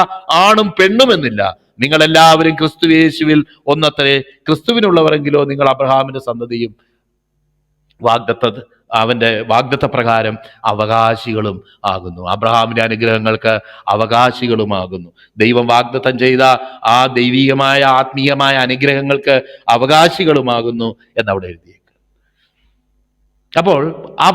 ആണും പെണ്ണും എന്നില്ല. നിങ്ങൾ എല്ലാവരും ക്രിസ്തു യേശുവിൽ ഒന്നത്രേ. ക്രിസ്തുവിനുള്ളവരെങ്കിലോ നിങ്ങൾ അബ്രഹാമിന്റെ സന്തതിയും അവന്റെ വാഗ്ദത്ത പ്രകാരം അവകാശികളും ആകുന്നു. അബ്രഹാമിന്റെ അനുഗ്രഹങ്ങൾക്ക് അവകാശികളുമാകുന്നു. ദൈവം വാഗ്ദത്തം ചെയ്ത ആ ദൈവികമായ ആത്മീയമായ അനുഗ്രഹങ്ങൾക്ക് അവകാശികളുമാകുന്നു എന്നവിടെ എഴുതിയേക്ക്. അപ്പോൾ ആ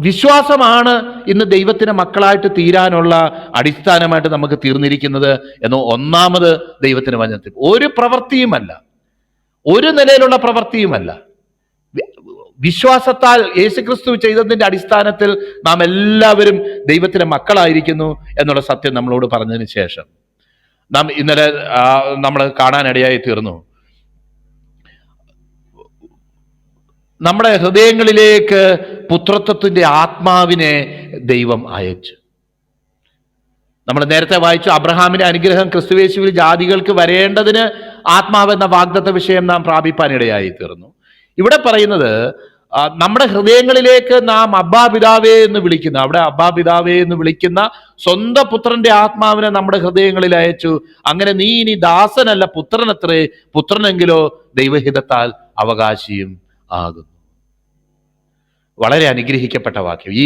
വിശ്വാസമാണ് ഇന്ന് ദൈവത്തിന് മക്കളായിട്ട് തീരാനുള്ള അടിസ്ഥാനമായിട്ട് നമുക്ക് തീർന്നിരിക്കുന്നത് എന്ന് ഒന്നാമത് ദൈവത്തിന് വചനത്തിൽ ഒരു പ്രവൃത്തിയുമല്ല, ഒരു നിലയിലുള്ള പ്രവൃത്തിയുമല്ല. വിശ്വാസത്താൽ യേശുക്രിസ്തു ചെയ്തതിന്റെ അടിസ്ഥാനത്തിൽ നാം എല്ലാവരും ദൈവത്തിന്റെ മക്കളായിരിക്കുന്നു എന്നുള്ള സത്യം നമ്മളോട് പറഞ്ഞതിന് ശേഷം നാം ഇന്നലെ നമ്മൾ കാണാനിടയായി തീർന്നു. നമ്മുടെ ഹൃദയങ്ങളിലേക്ക് പുത്രത്വത്തിന്റെ ആത്മാവിനെ ദൈവം അയച്ചു. നമ്മൾ നേരത്തെ വായിച്ചു, അബ്രഹാമിന്റെ അനുഗ്രഹം ക്രിസ്തുയേശുവിൽ ജാതികൾക്ക് വരേണ്ടതിന് ആത്മാവെന്ന വാഗ്ദത്ത വിഷയം നാം പ്രാപിപ്പാനിടയായി തീർന്നു. ഇവിടെ പറയുന്നത് നമ്മുടെ ഹൃദയങ്ങളിലേക്ക് നാം അബ്ബാ പിതാവേ എന്ന് വിളിക്കുന്ന, അവിടെ അബ്ബാ പിതാവേ എന്ന് വിളിക്കുന്ന സ്വന്തം പുത്രന്റെ ആത്മാവിനെ നമ്മുടെ ഹൃദയങ്ങളിൽ അയച്ചു. അങ്ങനെ നീ ഇനി ദാസനല്ല പുത്രനത്രേ, പുത്രനെങ്കിലോ ദൈവഹിതത്താൽ അവകാശിയും ആകുന്നു. വളരെ അനുഗ്രഹിക്കപ്പെട്ട വാക്യം. ഈ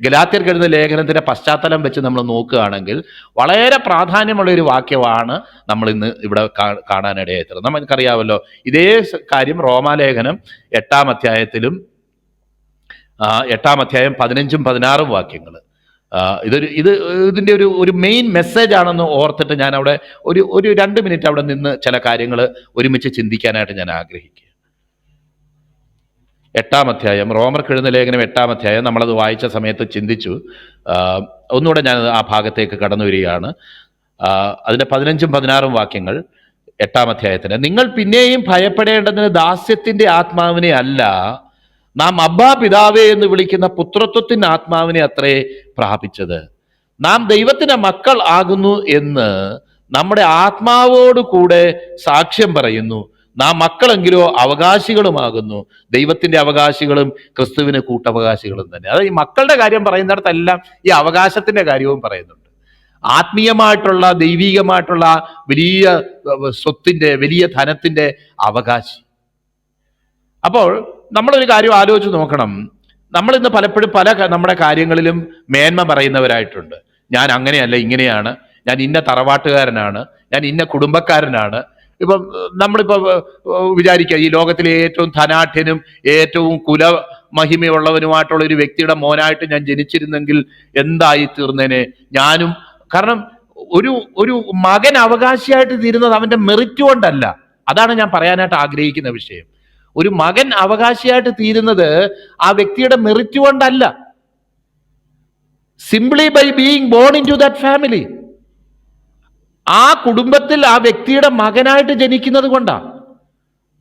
ഗലാത്യർക്ക് എഴുതുന്ന ലേഖനത്തിന്റെ പശ്ചാത്തലം വെച്ച് നമ്മൾ നോക്കുകയാണെങ്കിൽ വളരെ പ്രാധാന്യമുള്ള ഒരു വാക്യമാണ് നമ്മൾ ഇന്ന് ഇവിടെ കാണാനിടയായത്. നമുക്കറിയാമല്ലോ, ഇതേ കാര്യം റോമാലേഖനം 8-ാം അധ്യായത്തിലും 8-ാം അധ്യായം 15-ഉം 16-ഉം വാക്യങ്ങൾ. ഇതിന്റെ ഒരു മെയിൻ മെസ്സേജ് ആണെന്ന് ഓർത്തിട്ട് ഞാൻ അവിടെ ഒരു 2 മിനിറ്റ് അവിടെ നിന്ന് ചില കാര്യങ്ങൾ ഒരുമിച്ച് ചിന്തിക്കാനായിട്ട് ഞാൻ ആഗ്രഹിക്കുക. 8-ാം അധ്യായം, റോമർക്ക് എഴുതുന്ന ലേഖനം 8-ാം അധ്യായം, നമ്മളത് വായിച്ച സമയത്ത് ചിന്തിച്ചു. ഒന്നുകൂടെ ഞാൻ ആ ഭാഗത്തേക്ക് കടന്നു വരികയാണ്. അതിൻ്റെ 15-ഉം 16-ഉം വാക്യങ്ങൾ 8-ാം അധ്യായത്തിന്. നിങ്ങൾ പിന്നെയും ഭയപ്പെടേണ്ടതിന് ദാസ്യത്തിന്റെ ആത്മാവിനെ അല്ല, നാം അബ്ബാ പിതാവേ എന്ന് വിളിക്കുന്ന പുത്രത്വത്തിന്റെ ആത്മാവിനെ അത്രേ പ്രാപിച്ചത്. നാം ദൈവത്തിന്റെ മക്കൾ ആകുന്നു എന്ന് നമ്മുടെ ആത്മാവോട് കൂടെ സാക്ഷ്യം പറയുന്നു. നാം മക്കളെങ്കിലോ അവകാശികളുമാകുന്നു, ദൈവത്തിന്റെ അവകാശികളും ക്രിസ്തുവിന് കൂട്ടവകാശികളും തന്നെ. അതായത് ഈ മക്കളുടെ കാര്യം പറയുന്നിടത്തെല്ലാം ഈ അവകാശത്തിന്റെ കാര്യവും പറയുന്നുണ്ട്. ആത്മീയമായിട്ടുള്ള ദൈവികമായിട്ടുള്ള വലിയ സ്വത്തിന്റെ, വലിയ ധനത്തിന്റെ അവകാശി. അപ്പോൾ നമ്മളൊരു കാര്യം ആലോചിച്ച് നോക്കണം. നമ്മൾ ഇന്ന് പലപ്പോഴും നമ്മുടെ കാര്യങ്ങളിലും മേന്മ പറയുന്നവരായിട്ടുണ്ട്. ഞാൻ അങ്ങനെയല്ല, ഇങ്ങനെയാണ്, ഞാൻ ഇന്ന തറവാട്ടുകാരനാണ്, ഞാൻ ഇന്ന കുടുംബക്കാരനാണ്. ഇപ്പം നമ്മളിപ്പോ വിചാരിക്കുക, ഈ ലോകത്തിലെ ഏറ്റവും ധനാഢ്യനും ഏറ്റവും കുലമഹിമയുള്ളവനുമായിട്ടുള്ള ഒരു വ്യക്തിയുടെ മോനായിട്ട് ഞാൻ ജനിച്ചിരുന്നെങ്കിൽ എന്തായി തീർന്നേനെ ഞാനും. കാരണം ഒരു മകൻ അവകാശിയായിട്ട് തീരുന്നത് അവന്റെ മെറിറ്റ് കൊണ്ടല്ല. അതാണ് ഞാൻ പറയാനായിട്ട് ആഗ്രഹിക്കുന്ന വിഷയം. ഒരു മകൻ അവകാശിയായിട്ട് തീരുന്നത് ആ വ്യക്തിയുടെ മെറിറ്റ് കൊണ്ടല്ല, simply by being born into that family. ആ കുടുംബത്തിൽ ആ വ്യക്തിയുടെ മകനായിട്ട് ജനിക്കുന്നത് കൊണ്ടാണ്.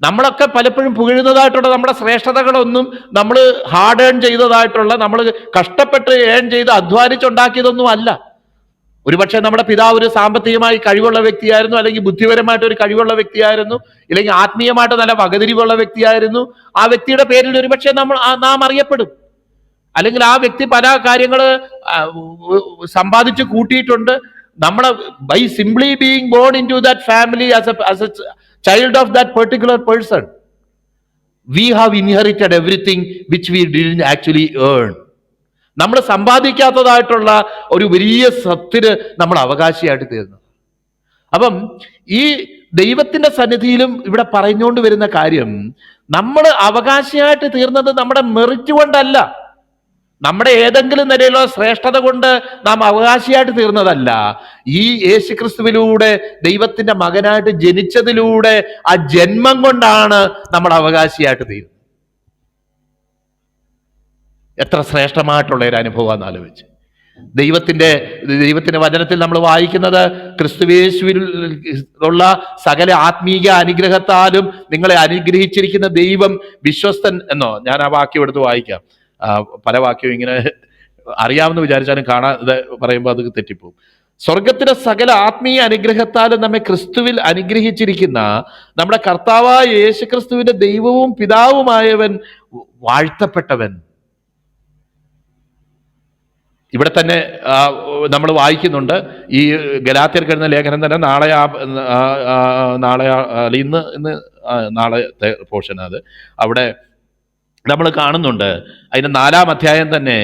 നമ്മളൊക്കെ പലപ്പോഴും പുകഴുന്നതായിട്ടുള്ള നമ്മുടെ ശ്രേഷ്ഠതകളൊന്നും നമ്മൾ ഹാർഡ് ഏൺ ചെയ്തതായിട്ടുള്ള, നമ്മൾ കഷ്ടപ്പെട്ട് ഏൺ ചെയ്ത് അധ്വാനിച്ചുണ്ടാക്കിയതൊന്നും അല്ല. ഒരുപക്ഷെ നമ്മുടെ പിതാവ് ഒരു സാമ്പത്തികമായി കഴിവുള്ള വ്യക്തിയായിരുന്നു, അല്ലെങ്കിൽ ബുദ്ധിപരമായിട്ട് ഒരു കഴിവുള്ള വ്യക്തിയായിരുന്നു, അല്ലെങ്കിൽ ആത്മീയമായിട്ട് നല്ല വകതിരിവുള്ള വ്യക്തിയായിരുന്നു. ആ വ്യക്തിയുടെ പേരിൽ ഒരുപക്ഷെ നാം അറിയപ്പെടും. അല്ലെങ്കിൽ ആ വ്യക്തി പല കാര്യങ്ങൾ സമ്പാദിച്ച് കൂട്ടിയിട്ടുണ്ട്. നമ്മളെ by simply being born into that family as a child of that particular person, we have inherited everything which we didn't actually earn. നമ്മൾ സമ്പാദിക്കാത്തതായിട്ടുള്ള ഒരു വലിയ സ്വത്തിന് നമ്മൾ അവകാശിയായിട്ട് തീർന്നു. അപ്പം ഈ ദൈവത്തിന്റെ സന്നിധിയിലും ഇവിടെ പറഞ്ഞുകൊണ്ട് വരുന്ന കാര്യം, നമ്മൾ അവകാശിയായിട്ട് തീർന്നത് നമ്മുടെ മെറിറ്റ് കൊണ്ടല്ല, നമ്മുടെ ഏതെങ്കിലും നിലയിലുള്ള ശ്രേഷ്ഠത കൊണ്ട് നാം അവകാശിയായിട്ട് തീർന്നതല്ല. ഈ യേശുക്രിസ്തുവിലൂടെ ദൈവത്തിന്റെ മകനായിട്ട് ജനിച്ചതിലൂടെ ആ ജന്മം കൊണ്ടാണ് നമ്മൾ അവകാശിയായിട്ട് തീരുന്നത്. എത്ര ശ്രേഷ്ഠമായിട്ടുള്ള ഒരു അനുഭവമാണെന്ന് ആലോചിച്ച്. ദൈവത്തിന്റെ വചനത്തിൽ നമ്മൾ വായിക്കുന്നത്, ക്രിസ്തുയേശുവിൽ ഉള്ള സകല ആത്മീയ അനുഗ്രഹത്താലും നിങ്ങളെ അനുഗ്രഹിച്ചിരിക്കുന്ന ദൈവം വിശ്വസ്തൻ എന്നോ. ഞാൻ ആ വാക്യം എടുത്ത് വായിക്കാം. പല വാക്യവും ഇങ്ങനെ അറിയാമെന്ന് വിചാരിച്ചാലും കാണാതെ പറയുമ്പോൾ അത് തെറ്റിപ്പോവും. സ്വർഗത്തിലെ സകല ആത്മീയ അനുഗ്രഹത്താലും നമ്മെ ക്രിസ്തുവിൽ അനുഗ്രഹിച്ചിരിക്കുന്ന നമ്മുടെ കർത്താവായ യേശു ക്രിസ്തുവിന്റെ ദൈവവും പിതാവുമായവൻ വാഴ്ത്തപ്പെട്ടവൻ. ഇവിടെ തന്നെ നമ്മൾ വായിക്കുന്നുണ്ട്, ഈ ഗലാത്യർക്ക് എഴുതുന്ന ലേഖനം തന്നെ നാളത്തെ പോർഷൻ അത് അവിടെ നമ്മൾ കാണുന്നുണ്ട്. അതിന്റെ 4-ാം അധ്യായം തന്നെ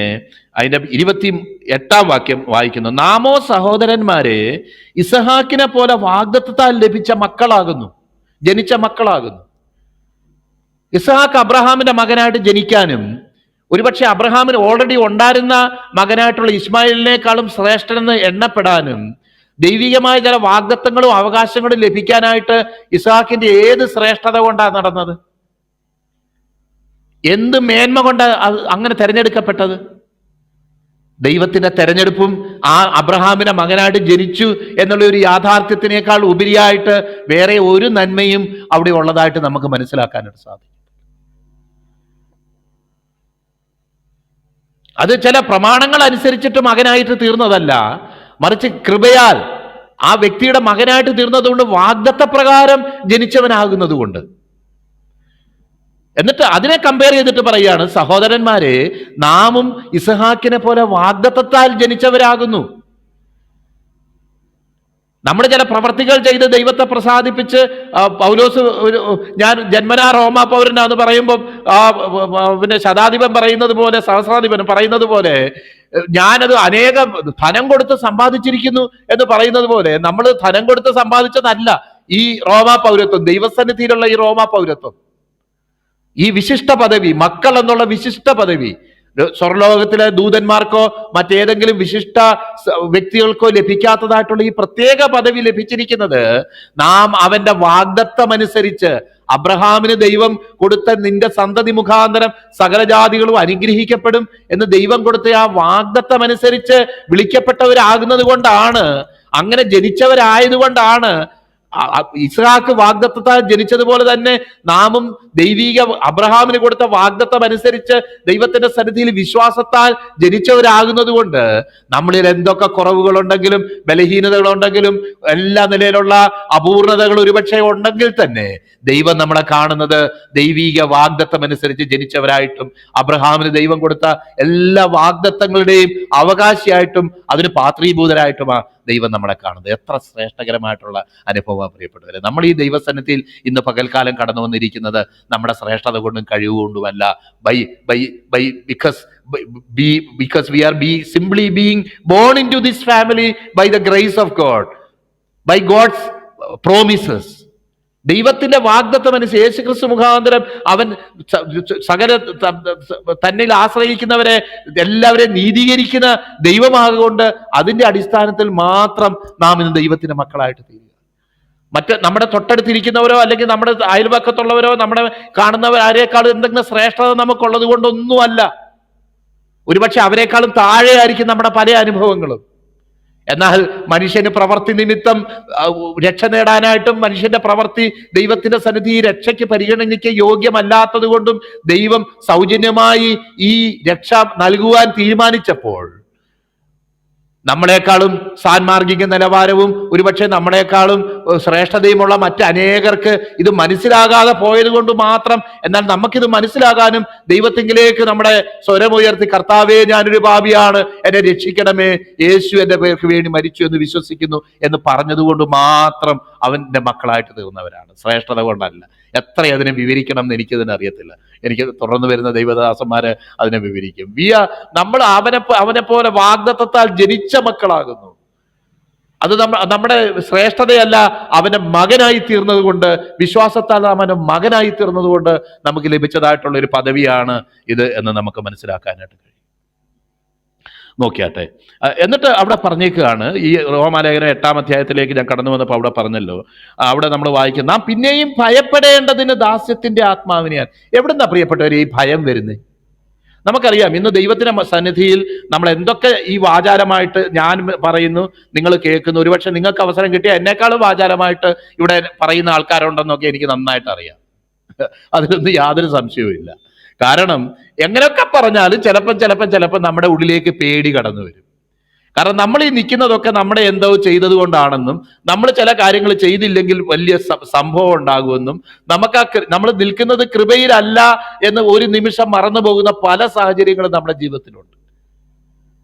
അതിന്റെ 28-ാം വാക്യം വായിക്കുന്നു. നാമോ സഹോദരന്മാരെ ഇസഹാക്കിനെ പോലെ വാഗ്ദത്തത്താൽ ലഭിച്ച മക്കളാകുന്നു, ജനിച്ച മക്കളാകുന്നു. ഇസഹാക്ക് അബ്രഹാമിന്റെ മകനായിട്ട് ജനിക്കാനും ഒരുപക്ഷെ അബ്രഹാമിന് ഓൾറെഡി ഉണ്ടായിരുന്ന മകനായിട്ടുള്ള ഇസ്മായിലിനേക്കാളും ശ്രേഷ്ഠനെന്ന് എണ്ണപ്പെടാനും ദൈവികമായ ചില വാഗ്ദത്തങ്ങളും അവകാശങ്ങളും ലഭിക്കാനായിട്ട് ഇസഹാക്കിന്റെ ഏത് ശ്രേഷ്ഠത കൊണ്ടാണ് നടന്നത്? എന്ത് മേന്മ കൊണ്ട് അങ്ങനെ തെരഞ്ഞെടുക്കപ്പെട്ടത്? ദൈവത്തിന്റെ തെരഞ്ഞെടുപ്പും ആ അബ്രഹാമിന്റെ മകനായിട്ട് ജനിച്ചു എന്നുള്ള ഒരു യാഥാർത്ഥ്യത്തിനേക്കാൾ ഉപരിയായിട്ട് വേറെ ഒരു നന്മയും അവിടെ ഉള്ളതായിട്ട് നമുക്ക് മനസ്സിലാക്കാനായിട്ട് സാധിക്കും. അത് ചില പ്രമാണങ്ങൾ അനുസരിച്ചിട്ട് മകനായിട്ട് തീർന്നതല്ല, മറിച്ച് കൃപയാൽ ആ വ്യക്തിയുടെ മകനായിട്ട് തീർന്നതുകൊണ്ട്, വാഗ്ദത്ത പ്രകാരം ജനിച്ചവനാകുന്നത് കൊണ്ട്. എന്നിട്ട് അതിനെ കമ്പയർ ചെയ്തിട്ട് പറയാണ്, സഹോദരന്മാരെ നാമും ഇസഹാക്കിനെ പോലെ വാഗ്ദത്തത്താൽ ജനിച്ചവരാകുന്നു. നമ്മൾ ചില പ്രവർത്തികൾ ചെയ്ത് ദൈവത്തെ പ്രസാദിപ്പിച്ച്, പൗലോസ് ഞാൻ ജന്മനാ റോമാ പൗരനാന്ന് പറയുമ്പോൾ പിന്നെ ശതാധിപൻ പറയുന്നത് പോലെ, സഹസ്രാധിപൻ പറയുന്നത് പോലെ, ഞാനത് അനേകം ധനം കൊടുത്ത് സമ്പാദിച്ചിരിക്കുന്നു എന്ന് പറയുന്നത് പോലെ, നമ്മൾ ധനം കൊടുത്ത് സമ്പാദിച്ചതല്ല ഈ റോമാ പൗരത്വം, ദൈവസന്നിധിയിലുള്ള ഈ റോമാ പൗരത്വം, ഈ വിശിഷ്ട പദവി, മക്കൾ എന്നുള്ള വിശിഷ്ട പദവി സ്വർലോകത്തിലെ ദൂതന്മാർക്കോ മറ്റേതെങ്കിലും വിശിഷ്ട വ്യക്തികൾക്കോ ലഭിക്കാത്തതായിട്ടുള്ള ഈ പ്രത്യേക പദവി ലഭിച്ചിരിക്കുന്നത് നാം അവന്റെ വാഗ്ദത്തമനുസരിച്ച്, അബ്രഹാമിന് ദൈവം കൊടുത്ത നിന്റെ സന്തതി മുഖാന്തരം സകല ജാതികളും അനുഗ്രഹിക്കപ്പെടും എന്ന് ദൈവം കൊടുത്ത ആ വാഗ്ദത്തമനുസരിച്ച് വിളിക്കപ്പെട്ടവരാകുന്നത് കൊണ്ടാണ്, അങ്ങനെ ജനിച്ചവരായതുകൊണ്ടാണ്. ഇസ്ഹാക്ക് വാഗ്ദത്തത്താൽ ജനിച്ചതുപോലെ തന്നെ നാമും ദൈവിക അബ്രഹാമിന് കൊടുത്ത വാഗ്ദത്തം അനുസരിച്ച് ദൈവത്തിന്റെ സന്നിധിയിൽ വിശ്വാസത്താൽ ജനിച്ചവരാകുന്നത് കൊണ്ട് നമ്മളിൽ എന്തൊക്കെ കുറവുകളുണ്ടെങ്കിലും ബലഹീനതകളുണ്ടെങ്കിലും എല്ലാ നിലയിലുള്ള അപൂർണതകൾ ഒരുപക്ഷെ ഉണ്ടെങ്കിൽ തന്നെ ദൈവം നമ്മളെ കാണുന്നത് ദൈവിക വാഗ്ദത്തം അനുസരിച്ച് ജനിച്ചവരായിട്ടും അബ്രഹാമിന് ദൈവം കൊടുത്ത എല്ലാ വാഗ്ദത്തങ്ങളുടെയും അവകാശിയായിട്ടും അതിന് പാത്രീഭൂതരായിട്ടുമാണ് ദൈവം നമ്മളെ കാണുന്നത്. എത്ര ശ്രേഷ്ഠകരമായിട്ടുള്ള അനുഭവമാണ് പ്രിയപ്പെട്ടവരെ. നമ്മൾ ഈ ദൈവസന്നിധിയിൽ ഇന്ന് പകൽക്കാലം കടന്നു വന്നിരിക്കുന്നത് നമ്മുടെ ശ്രേഷ്ഠത കൊണ്ടും കഴിവുകൊണ്ടുമല്ല, because we are simply being born into this family by the grace of God, by God's promises. ദൈവത്തിന്റെ വാഗ്ദത്തം അനുസരിച്ച് യേശുക്രിസ്തു മുഖാന്തരം അവൻ സകല തന്നിൽ ആശ്രയിക്കുന്നവരെ എല്ലാവരെയും നീതീകരിക്കുന്ന ദൈവമാകൊണ്ട് അതിന്റെ അടിസ്ഥാനത്തിൽ മാത്രം നാം ഇന്ന് ദൈവത്തിന്റെ മക്കളായിട്ട് തീരുക. നമ്മുടെ തൊട്ടടുത്തിരിക്കുന്നവരോ അല്ലെങ്കിൽ നമ്മുടെ അയൽപക്കത്തുള്ളവരോ നമ്മുടെ കാണുന്നവരാരേക്കാളും എന്തെങ്കിലും ശ്രേഷ്ഠത നമുക്കുള്ളത് കൊണ്ടൊന്നുമല്ല. ഒരുപക്ഷെ അവരെക്കാളും താഴെയായിരിക്കും നമ്മുടെ പല അനുഭവങ്ങളും. എന്നാൽ മനുഷ്യന് പ്രവർത്തി നിമിത്തം രക്ഷ നേടാനായിട്ടും മനുഷ്യന്റെ പ്രവർത്തി ദൈവത്തിന്റെ സന്നിധി രക്ഷയ്ക്ക് പരിഗണനയ്ക്ക് യോഗ്യമല്ലാത്തത് കൊണ്ടും ദൈവം സൗജന്യമായി ഈ രക്ഷ നൽകുവാൻ തീരുമാനിച്ചപ്പോൾ നമ്മളെക്കാളും സാൻമാർഗിക നിലവാരവും ഒരുപക്ഷെ നമ്മളെക്കാളും ശ്രേഷ്ഠതയുമുള്ള മറ്റനേകർക്ക് ഇത് മനസ്സിലാകാതെ പോയത് കൊണ്ട് മാത്രം, എന്നാൽ നമുക്കിത് മനസ്സിലാകാനും ദൈവത്തിങ്കിലേക്ക് നമ്മുടെ സ്വരമുയർത്തി കർത്താവേ ഞാനൊരു പാപിയാണ്, എന്നെ രക്ഷിക്കണമേ, യേശു എൻ്റെ പേർക്ക് വേണ്ടി മരിച്ചു എന്ന് വിശ്വസിക്കുന്നു എന്ന് പറഞ്ഞതുകൊണ്ട് മാത്രം അവന്റെ മക്കളായിട്ട് തീർന്നവരാണ്, ശ്രേഷ്ഠത കൊണ്ടല്ല. എത്ര അതിനെ വിവരിക്കണം എന്ന് എനിക്കതിനെ അറിയത്തില്ല. എനിക്ക് തുടർന്ന് വരുന്ന ദൈവദാസന്മാര് അതിനെ വിവരിക്കും. നമ്മൾ അവനെ പോലെ വാഗ്ദത്തത്താൽ ജനിച്ച മക്കളാകുന്നു. അത് നമ്മുടെ ശ്രേഷ്ഠതയല്ല, അവന്റെ മകനായി തീർന്നത് കൊണ്ട്, വിശ്വാസത്താൽ അവന്റെ മകനായി തീർന്നത് കൊണ്ട് നമുക്ക് ലഭിച്ചതായിട്ടുള്ള ഒരു പദവിയാണ് ഇത് എന്ന് നമുക്ക് മനസ്സിലാക്കാനായിട്ട് കഴിയും. നോക്കിയാട്ടെ, എന്നിട്ട് അവിടെ പറഞ്ഞേക്കുകയാണ്, ഈ റോമാലേഖനം 8-ാം അധ്യായത്തിലേക്ക് ഞാൻ കടന്നു വന്നപ്പോൾ അവിടെ പറഞ്ഞല്ലോ, അവിടെ നമ്മൾ വായിക്കും, നാം പിന്നെയും ഭയപ്പെടേണ്ടതിന് ദാസ്യത്തിന്റെ ആത്മാവിനെയാണ്. എവിടുന്നാ പ്രിയപ്പെട്ടവർ ഈ ഭയം വരുന്നത്? നമുക്കറിയാം ഇന്ന് ദൈവത്തിന്റെ സന്നിധിയിൽ നമ്മൾ എന്തൊക്കെ ഈ വാചാലമായിട്ട് ഞാൻ പറയുന്നു, നിങ്ങൾ കേൾക്കുന്നു. ഒരുപക്ഷെ നിങ്ങൾക്ക് അവസരം കിട്ടിയ എന്നെക്കാളും വാചാലമായിട്ട് ഇവിടെ പറയുന്ന ആൾക്കാരുണ്ടെന്നൊക്കെ എനിക്ക് നന്നായിട്ട് അറിയാം. അതിലൊന്നും യാതൊരു സംശയവും ഇല്ല. കാരണം എങ്ങനെയൊക്കെ പറഞ്ഞാലും ചിലപ്പം നമ്മുടെ ഉള്ളിലേക്ക് പേടി കടന്നു വരും. കാരണം നമ്മൾ ഈ നിൽക്കുന്നതൊക്കെ നമ്മുടെ എന്തോ ചെയ്തത് കൊണ്ടാണെന്നും നമ്മൾ ചില കാര്യങ്ങൾ ചെയ്തില്ലെങ്കിൽ വലിയ സംഭവം ഉണ്ടാകുമെന്നും നമ്മൾ നിൽക്കുന്നത് കൃപയിലല്ല എന്ന് ഒരു നിമിഷം മറന്നു പോകുന്ന പല സാഹചര്യങ്ങളും നമ്മുടെ ജീവിതത്തിലുണ്ട്.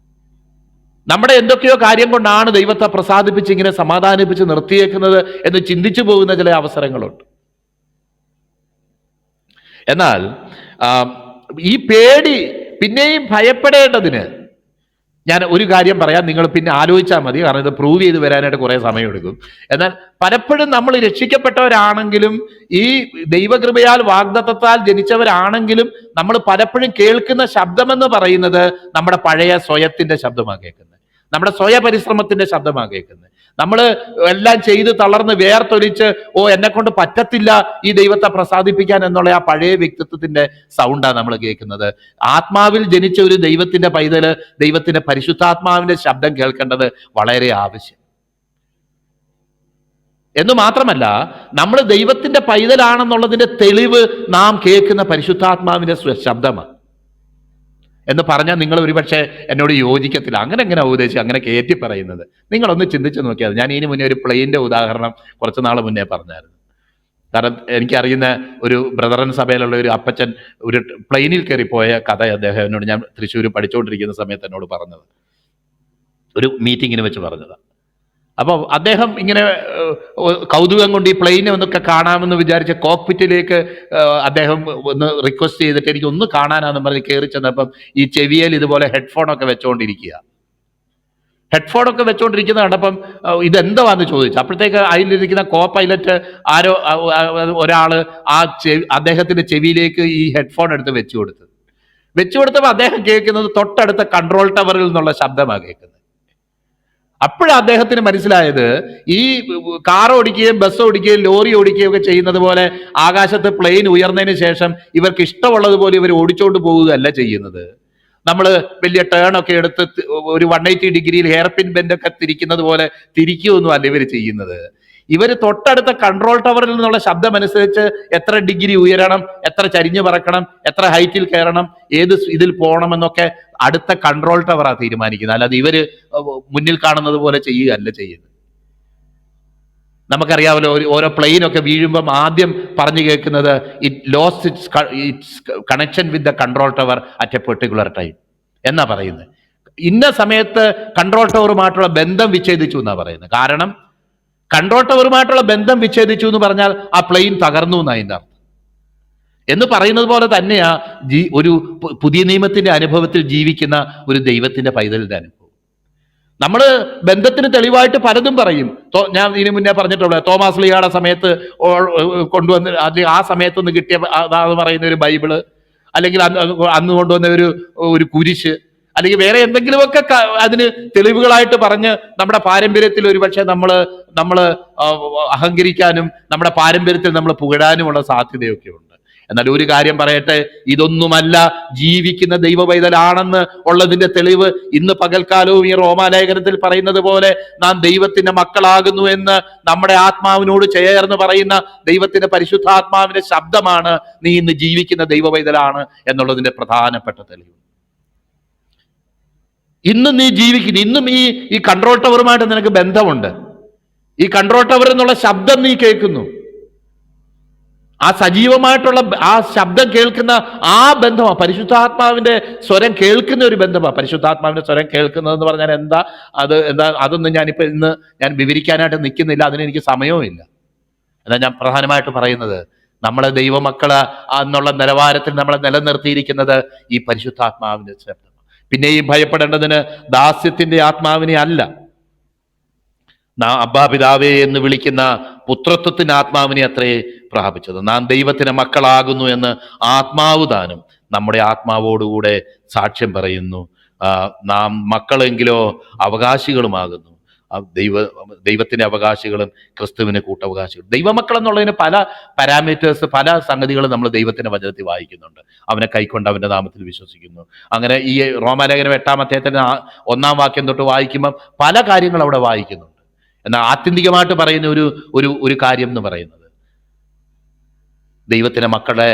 നമ്മുടെ എന്തൊക്കെയോ കാര്യം കൊണ്ടാണ് ദൈവത്തെ പ്രസാദിപ്പിച്ച് ഇങ്ങനെ സമാധാനിപ്പിച്ച് നിർത്തിയേക്കുന്നത് എന്ന് ചിന്തിച്ചു പോകുന്ന ചില അവസരങ്ങളുണ്ട്. എന്നാൽ ഈ പേടി പിന്നെയും ഭയപ്പെടേണ്ടതിന് ഞാൻ ഒരു കാര്യം പറയാം, നിങ്ങൾ പിന്നെ ആലോചിച്ചാൽ മതി. കാരണം ഇത് പ്രൂവ് ചെയ്ത് വരാനായിട്ട് കുറെ സമയമെടുക്കും. എന്നാൽ പലപ്പോഴും നമ്മൾ രക്ഷിക്കപ്പെട്ടവരാണെങ്കിലും ഈ ദൈവകൃപയാൽ വാഗ്ദത്തത്താൽ ജനിച്ചവരാണെങ്കിലും നമ്മൾ പലപ്പോഴും കേൾക്കുന്ന ശബ്ദമെന്ന് പറയുന്നത് നമ്മുടെ പഴയ സ്വയത്തിന്റെ ശബ്ദമാണ് കേൾക്കുന്നത്, നമ്മുടെ സ്വയ പരിശ്രമത്തിന്റെ ശബ്ദമാണ് കേൾക്കുന്നത്. നമ്മൾ എല്ലാം ചെയ്ത് തളർന്ന് വേർത്തൊലിച്ച് എന്നെ കൊണ്ട് പറ്റത്തില്ല ഈ ദൈവത്തെ പ്രസാദിപ്പിക്കാൻ എന്നുള്ള ആ പഴയ വ്യക്തിത്വത്തിന്റെ സൗണ്ടാണ് നമ്മൾ കേൾക്കുന്നത്. ആത്മാവിൽ ജനിച്ച ഒരു ദൈവത്തിന്റെ പൈതല് ദൈവത്തിന്റെ പരിശുദ്ധാത്മാവിന്റെ ശബ്ദം കേൾക്കേണ്ടത് വളരെ ആവശ്യം. എന്ന് മാത്രമല്ല, നമ്മൾ ദൈവത്തിന്റെ പൈതലാണെന്നുള്ളതിന്റെ തെളിവ് നാം കേൾക്കുന്ന പരിശുദ്ധാത്മാവിന്റെ ശബ്ദമാണ് എന്ന് പറഞ്ഞാൽ നിങ്ങൾ ഒരുപക്ഷെ എന്നോട് യോജിക്കത്തില്ല. അങ്ങനെ എങ്ങനെ ഉപദേശിച്ച് അങ്ങനെ കയറ്റി പറയുന്നത്? നിങ്ങളൊന്ന് ചിന്തിച്ച് നോക്കിയാൽ. ഞാൻ ഇതിന് മുന്നേ ഒരു പ്ലെയിൻ്റെ ഉദാഹരണം കുറച്ച് നാൾ മുന്നേ പറഞ്ഞായിരുന്നു. കാരണം എനിക്കറിയുന്ന ഒരു ബ്രദറൻ സഭയിലുള്ള ഒരു അപ്പച്ചൻ ഒരു പ്ലെയിനിൽ കയറിപ്പോയ കഥ അദ്ദേഹം എന്നോട്, ഞാൻ തൃശ്ശൂർ പഠിച്ചുകൊണ്ടിരിക്കുന്ന സമയത്ത് എന്നോട് പറഞ്ഞത്, ഒരു മീറ്റിങ്ങിന് വെച്ച് പറഞ്ഞതാണ്. അപ്പോൾ അദ്ദേഹം ഇങ്ങനെ കൗതുകം കൊണ്ട് ഈ പ്ലെയിനെ ഒന്നൊക്കെ കാണാമെന്ന് വിചാരിച്ച കോക്പിറ്റിലേക്ക് അദ്ദേഹം ഒന്ന് റിക്വസ്റ്റ് ചെയ്തിട്ട് എനിക്ക് ഒന്ന് കാണാനാന്ന് പറഞ്ഞ് കയറി ചെന്നപ്പം ഈ ചെവിയിൽ ഇതുപോലെ ഹെഡ്ഫോണൊക്കെ വെച്ചുകൊണ്ടിരിക്കുക. ഹെഡ്ഫോണൊക്കെ വെച്ചുകൊണ്ടിരിക്കുന്ന കണ്ടപ്പം ഇതെന്താന്ന് ചോദിച്ചു. അപ്പോഴത്തേക്ക് അതിലിരിക്കുന്ന കോ പൈലറ്റ് ആരോ ഒരാൾ അദ്ദേഹത്തിന്റെ ചെവിയിലേക്ക് ഈ ഹെഡ്ഫോൺ എടുത്ത് വെച്ചു കൊടുത്തപ്പോൾ അദ്ദേഹം കേൾക്കുന്നത് തൊട്ടടുത്ത കൺട്രോൾ ടവറിൽ നിന്നുള്ള ശബ്ദമാണ് കേൾക്കുന്നത്. അപ്പോഴാണ് അദ്ദേഹത്തിന് മനസ്സിലായത്, ഈ കാർ ഓടിക്കുകയും ബസ് ഓടിക്കുകയും ലോറി ഓടിക്കുകയും ഒക്കെ ചെയ്യുന്നത് പോലെ ആകാശത്ത് പ്ലെയിൻ ഉയർന്നതിന് ശേഷം ഇവർക്ക് ഇഷ്ടമുള്ളതുപോലെ ഇവർ ഓടിച്ചോണ്ട് പോവുകയല്ല ചെയ്യുന്നത്. നമ്മൾ വലിയ ടേൺ ഒക്കെ എടുത്ത് ഒരു 180 ഡിഗ്രിയിൽ ഹെയർ പിൻ ബെൻഡൊക്കെ തിരിക്കുന്നത് പോലെ തിരിക്കുകയൊന്നും അല്ല ഇവർ ചെയ്യുന്നത്. ഇവർ തൊട്ടടുത്ത കൺട്രോൾ ടവറിൽ നിന്നുള്ള ശബ്ദം അനുസരിച്ച് എത്ര ഡിഗ്രി ഉയരണം, എത്ര ചരിഞ്ഞു പറക്കണം, എത്ര ഹൈറ്റിൽ കയറണം, ഏത് ഇതിൽ പോകണമെന്നൊക്കെ അടുത്ത കൺട്രോൾ ടവറാണ് തീരുമാനിക്കുന്നത്. അല്ലാതെ ഇവര് മുന്നിൽ കാണുന്നത് പോലെ ചെയ്യുകയല്ല ചെയ്യുന്നത്. നമുക്കറിയാമല്ലോ, ഓരോ പ്ലെയിനൊക്കെ വീഴുമ്പം ആദ്യം പറഞ്ഞു കേൾക്കുന്നത് it lost it's connection with the control tower at A particular time എന്നാ പറയുന്നത്. ഇന്ന സമയത്ത് കൺട്രോൾ ടവറുമായിട്ടുള്ള ബന്ധം വിച്ഛേദിച്ചു എന്നാ പറയുന്നത്. കാരണം കൺട്രോൾ ടവറുമായിട്ടുള്ള ബന്ധം വിച്ഛേദിച്ചു എന്ന് പറഞ്ഞാൽ ആ പ്ലെയിൻ തകർന്നു എന്ന് അതിൻ്റെ അർത്ഥം. എന്ന് പറയുന്നത് പോലെ തന്നെയാ ഒരു പുതിയ നിയമത്തിന്റെ അനുഭവത്തിൽ ജീവിക്കുന്ന ഒരു ദൈവത്തിന്റെ പൈതലിന്റെ അനുഭവം. നമ്മൾ ബന്ധത്തിന് തെളിവായിട്ട് പലതും പറയും. ഞാൻ ഇതിനു മുന്നേ പറഞ്ഞിട്ടുള്ള തോമാസ് ലീഗയുടെ സമയത്ത് കൊണ്ടുവന്ന് ആ സമയത്തൊന്ന് കിട്ടിയ അതാന്ന് പറയുന്ന ഒരു ബൈബിള്, അല്ലെങ്കിൽ അന്ന് കൊണ്ടുവന്ന ഒരു കുരിശ്, അല്ലെങ്കിൽ വേറെ എന്തെങ്കിലുമൊക്കെ അതിന് തെളിവുകളായിട്ട് പറഞ്ഞ് നമ്മുടെ പാരമ്പര്യത്തിൽ ഒരുപക്ഷെ നമ്മൾ അഹങ്കരിക്കാനും നമ്മുടെ പാരമ്പര്യത്തിൽ നമ്മൾ പുകഴാനുമുള്ള സാധ്യതയൊക്കെ ഉണ്ട്. എന്നാൽ ഒരു കാര്യം പറയട്ടെ, ഇതൊന്നുമല്ല ജീവിക്കുന്ന ദൈവ പൈതലാണെന്ന് ഉള്ളതിന്റെ തെളിവ് ഇന്ന് പകൽക്കാലവും ഈ റോമാലേഖനത്തിൽ പറയുന്നത് പോലെ നാം ദൈവത്തിന്റെ മക്കളാകുന്നു എന്ന് നമ്മുടെ ആത്മാവിനോട് ചേർന്ന് പറയുന്ന ദൈവത്തിന്റെ പരിശുദ്ധാത്മാവിന്റെ ശബ്ദമാണ് നീ ഇന്ന് ജീവിക്കുന്ന ദൈവ പൈതലാണ് എന്നുള്ളതിന്റെ പ്രധാനപ്പെട്ട തെളിവ്. ഇന്നും നീ ജീവിക്കുന്നു, ഇന്നും ഈ കൺട്രോൾ ടവറുമായിട്ട് നിനക്ക് ബന്ധമുണ്ട്. ഈ കൺട്രോൾ ടവർ എന്നുള്ള ശബ്ദം നീ കേൾക്കുന്നു. ആ സജീവമായിട്ടുള്ള ആ ശബ്ദം കേൾക്കുന്ന ആ ബന്ധമാണ് പരിശുദ്ധാത്മാവിന്റെ സ്വരം കേൾക്കുന്ന ഒരു ബന്ധമാണ്. പരിശുദ്ധാത്മാവിന്റെ സ്വരം കേൾക്കുന്നതെന്ന് പറഞ്ഞാൽ അതൊന്നും ഇന്ന് ഞാൻ വിവരിക്കാനായിട്ട് നിൽക്കുന്നില്ല, അതിനെനിക്ക് സമയവും ഇല്ല. എന്നാൽ ഞാൻ പ്രധാനമായിട്ട് പറയുന്നത്, നമ്മളെ ദൈവമക്കള് എന്നുള്ള നിലവാരത്തിൽ നമ്മളെ നിലനിർത്തിയിരിക്കുന്നത് ഈ പരിശുദ്ധാത്മാവിന്റെ ശബ്ദം. പിന്നെയും ഭയപ്പെടേണ്ടതിന് ദാസ്യത്തിന്റെ ആത്മാവിനെ അല്ല, അബ്ബാ പിതാവേ എന്ന് വിളിക്കുന്ന പുത്രത്വത്തിന്റെ ആത്മാവിനെ അത്രേ പ്രാപിച്ചത്. നാം ദൈവത്തിന്റെ മക്കളാകുന്നു എന്ന് ആത്മാവ് താനും നമ്മുടെ ആത്മാവോടുകൂടെ സാക്ഷ്യം പറയുന്നു. നാം മക്കളെങ്കിലോ അവകാശികളുമാകുന്നു. ദൈവത്തിന്റെ അവകാശികളും ക്രിസ്തുവിന് കൂട്ടവകാശികളും. ദൈവമക്കൾ എന്നുള്ളതിന് പല പാരാമീറ്റേഴ്സ്, പല സംഗതികളും നമ്മൾ ദൈവത്തിന്റെ വചനത്തിൽ വായിക്കുന്നുണ്ട്. അവനെ കൈക്കൊണ്ട് അവന്റെ നാമത്തിൽ വിശ്വസിക്കുന്നു. അങ്ങനെ ഈ റോമാലേഖനം 8-ാം അധ്യായത്തിന് 1-ാം വാക്യം തൊട്ട് വായിക്കുമ്പോൾ പല കാര്യങ്ങൾ അവിടെ വായിക്കുന്നുണ്ട്. എന്നാൽ ആത്യന്തികമായിട്ട് പറയുന്ന ഒരു കാര്യം എന്ന് പറയുന്നത്, ദൈവത്തിന്റെ മക്കളെ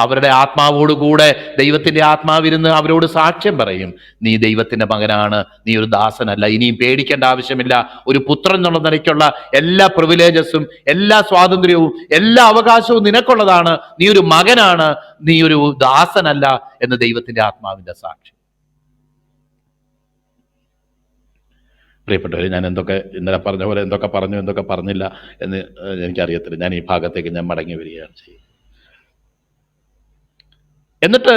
അവരുടെ ആത്മാവോടുകൂടെ ദൈവത്തിന്റെ ആത്മാവിരുന്ന് അവരോട് സാക്ഷ്യം പറയും, നീ ദൈവത്തിന്റെ മകനാണ്, നീ ഒരു ദാസനല്ല, ഇനിയും പേടിക്കേണ്ട ആവശ്യമില്ല, ഒരു പുത്രൻ എന്നുള്ള നിലയ്ക്കുള്ള എല്ലാ പ്രിവിലേജസും, എല്ലാ സ്വാതന്ത്ര്യവും, എല്ലാ അവകാശവും നിനക്കുള്ളതാണ്, നീ ഒരു മകനാണ്, നീ ഒരു ദാസനല്ല എന്ന് ദൈവത്തിന്റെ ആത്മാവിന്റെ സാക്ഷ്യം. പ്രിയപ്പെട്ടവർ, ഞാൻ ഇന്നലെ പറഞ്ഞ പോലെ എന്തൊക്കെ പറഞ്ഞില്ല എന്ന് എനിക്കറിയത്തില്ല. ഞാൻ ഈ ഭാഗത്തേക്ക് ഞാൻ മടങ്ങി വരികയാണ് ചെയ്യുന്നത്. എന്നിട്ട്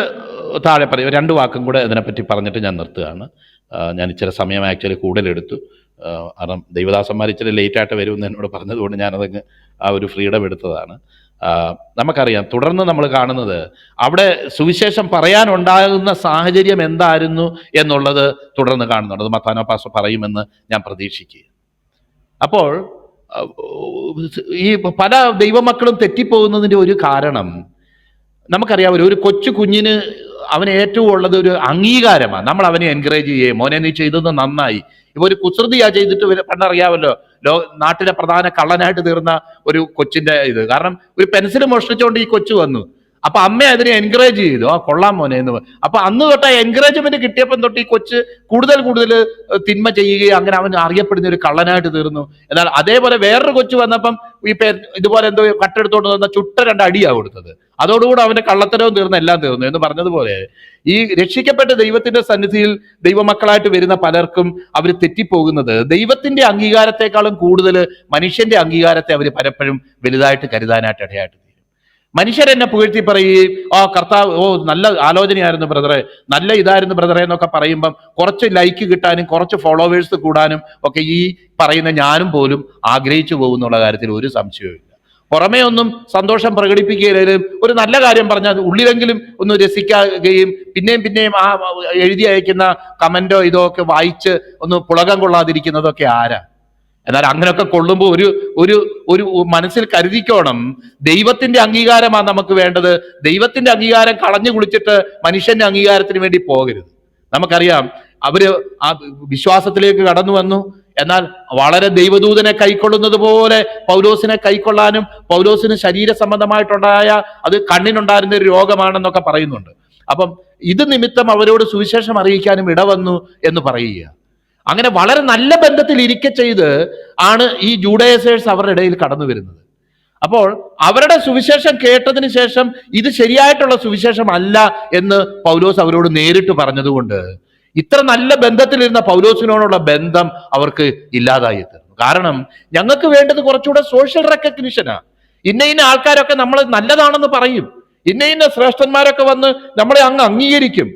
താഴെ പറയും 2 വാക്കും കൂടെ ഇതിനെപ്പറ്റി പറഞ്ഞിട്ട് ഞാൻ നിർത്തുകയാണ്. ഞാൻ ഇച്ചിരി സമയം ആക്ച്വലി കൂടുതലെടുത്തു. കാരണം ദൈവദാസന്മാർ ഇച്ചിരി ലേറ്റായിട്ട് വരുമെന്ന് എന്നോട് പറഞ്ഞതുകൊണ്ട് ഞാനതങ്ങ് ആ ഒരു ഫ്രീഡം എടുത്തതാണ്. നമുക്കറിയാം, തുടർന്ന് നമ്മൾ കാണുന്നത് അവിടെ സുവിശേഷം പറയാനുണ്ടാകുന്ന സാഹചര്യം എന്തായിരുന്നു എന്നുള്ളത് തുടർന്ന് കാണുന്നുണ്ട്. അത് മത്താനോ പാസ്റ്റർ പറയുമെന്ന് ഞാൻ പ്രതീക്ഷിക്കുക. അപ്പോൾ ഈ പല ദൈവമക്കളും തെറ്റിപ്പോകുന്നതിൻ്റെ ഒരു കാരണം നമുക്കറിയാമല്ലോ. ഒരു കൊച്ചു കുഞ്ഞിന് അവന് ഏറ്റവും ഉള്ളത് ഒരു അംഗീകാരമാണ്. നമ്മൾ അവനെ എൻകറേജ് ചെയ്യേ, മോനെ നീ ചെയ്തത് നന്നായി. ഇപ്പൊ ഒരു കുസൃതിയാ ചെയ്തിട്ട് പണ്ടറിയാമല്ലോ, നാട്ടിലെ പ്രധാന കള്ളനായിട്ട് തീർന്ന ഒരു കൊച്ചിന്റെ ഇത്. കാരണം ഒരു പെൻസിൽ മോഷ്ടിച്ചുകൊണ്ട് ഈ കൊച്ചു വന്നു. അപ്പൊ അമ്മ അതിനെ എൻകറേജ് ചെയ്തു, കൊള്ളാം മോനെ എന്ന്. അപ്പൊ അന്ന് തൊട്ട് ആ എൻകറേജ്മെന്റ് കിട്ടിയപ്പം തൊട്ട് ഈ കൊച്ച് കൂടുതൽ തിന്മ ചെയ്യുകയും അങ്ങനെ അവൻ അറിയപ്പെടുന്ന ഒരു കള്ളനായിട്ട് തീർന്നു. എന്നാൽ അതേപോലെ വേറൊരു കൊച്ചു വന്നപ്പം ഈ ഇതുപോലെ എന്തോ കട്ടെടുത്തോണ്ട് വന്ന ചുട്ട 2 അടിയാ കൊടുത്തത്. അതോടുകൂടി അവന്റെ കള്ളത്തരവും തീർന്നു, എല്ലാം തീർന്നു എന്ന് പറഞ്ഞതുപോലെ ഈ രക്ഷിക്കപ്പെട്ട ദൈവത്തിന്റെ സന്നിധിയിൽ ദൈവമക്കളായിട്ട് വരുന്ന പലർക്കും അവർ തെറ്റിപ്പോകുന്നത് ദൈവത്തിന്റെ അംഗീകാരത്തെക്കാളും കൂടുതൽ മനുഷ്യന്റെ അംഗീകാരത്തെ അവർ പലപ്പോഴും വലുതായിട്ട് കരുതാനായിട്ട് ഇടയായിട്ട് തീരും. മനുഷ്യരെന്നെ പുകഴ്ത്തി പറയുകയും കർത്താവ് നല്ല ആലോചനയായിരുന്നു ബ്രദറെ, നല്ല ഇതായിരുന്നു ബ്രദറെ എന്നൊക്കെ പറയുമ്പം കുറച്ച് ലൈക്ക് കിട്ടാനും കുറച്ച് ഫോളോവേഴ്സ് കൂടാനും ഒക്കെ ഈ പറയുന്ന ഞാനും പോലും ആഗ്രഹിച്ചു പോകുന്നുള്ള കാര്യത്തിൽ ഒരു സംശയവും. പുറമേ ഒന്നും സന്തോഷം പ്രകടിപ്പിക്കുകയും ഒരു നല്ല കാര്യം പറഞ്ഞാൽ ഉള്ളിലെങ്കിലും ഒന്ന് രസിക്കുകയും പിന്നെയും ആ എഴുതി അയക്കുന്ന കമന്റോ ഇതോ ഒക്കെ വായിച്ച് ഒന്ന് പുളകം കൊള്ളാതിരിക്കുന്നതൊക്കെ ആരാ? എന്നാൽ അങ്ങനെയൊക്കെ കൊള്ളുമ്പോൾ ഒരു മനസ്സിൽ കരുതിക്കോണം, ദൈവത്തിന്റെ അംഗീകാരമാണ് നമുക്ക് വേണ്ടത്. ദൈവത്തിന്റെ അംഗീകാരം കളഞ്ഞു കുളിച്ചിട്ട് മനുഷ്യന്റെ അംഗീകാരത്തിന് വേണ്ടി പോകരുത്. നമുക്കറിയാം, അവര് ആ വിശ്വാസത്തിലേക്ക് കടന്നു വന്നു. എന്നാൽ വളരെ ദൈവദൂതനെ കൈക്കൊള്ളുന്നത് പോലെ പൗലോസിനെ കൈക്കൊള്ളാനും, പൗലോസിന് ശരീര സംബന്ധമായിട്ടുണ്ടായ അത് കണ്ണിനുണ്ടായിരുന്ന ഒരു രോഗമാണെന്നൊക്കെ പറയുന്നുണ്ട്. അപ്പം ഇത് നിമിത്തം അവരോട് സുവിശേഷം അറിയിക്കാനും ഇടവന്നു എന്ന് പറയുക. അങ്ങനെ വളരെ നല്ല ബന്ധത്തിൽ ഇരിക്കെ ചെയ്ത് ആണ് ഈ ജൂഡൈസേഴ്സ് അവരുടെ ഇടയിൽ കടന്നു വരുന്നത്. അപ്പോൾ അവരുടെ സുവിശേഷം കേട്ടതിന് ശേഷം ഇത് ശരിയായിട്ടുള്ള സുവിശേഷം അല്ല എന്ന് പൗലോസ് അവരോട് നേരിട്ട് പറഞ്ഞതുകൊണ്ട് ഇത്ര നല്ല ബന്ധത്തിലിരുന്ന പൗലോസിനോടുള്ള ബന്ധം അവർക്ക് ഇല്ലാതായി തീർന്നു. കാരണം ഞങ്ങൾക്ക് വേണ്ടത് കുറച്ചുകൂടെ സോഷ്യൽ റെക്കഗ്നിഷനാ. ഇന്ന ആൾക്കാരൊക്കെ നമ്മൾ നല്ലതാണെന്ന് പറയും, ഇന്ന ശ്രേഷ്ഠന്മാരൊക്കെ വന്ന് നമ്മളെ അങ്ങ് അംഗീകരിക്കും,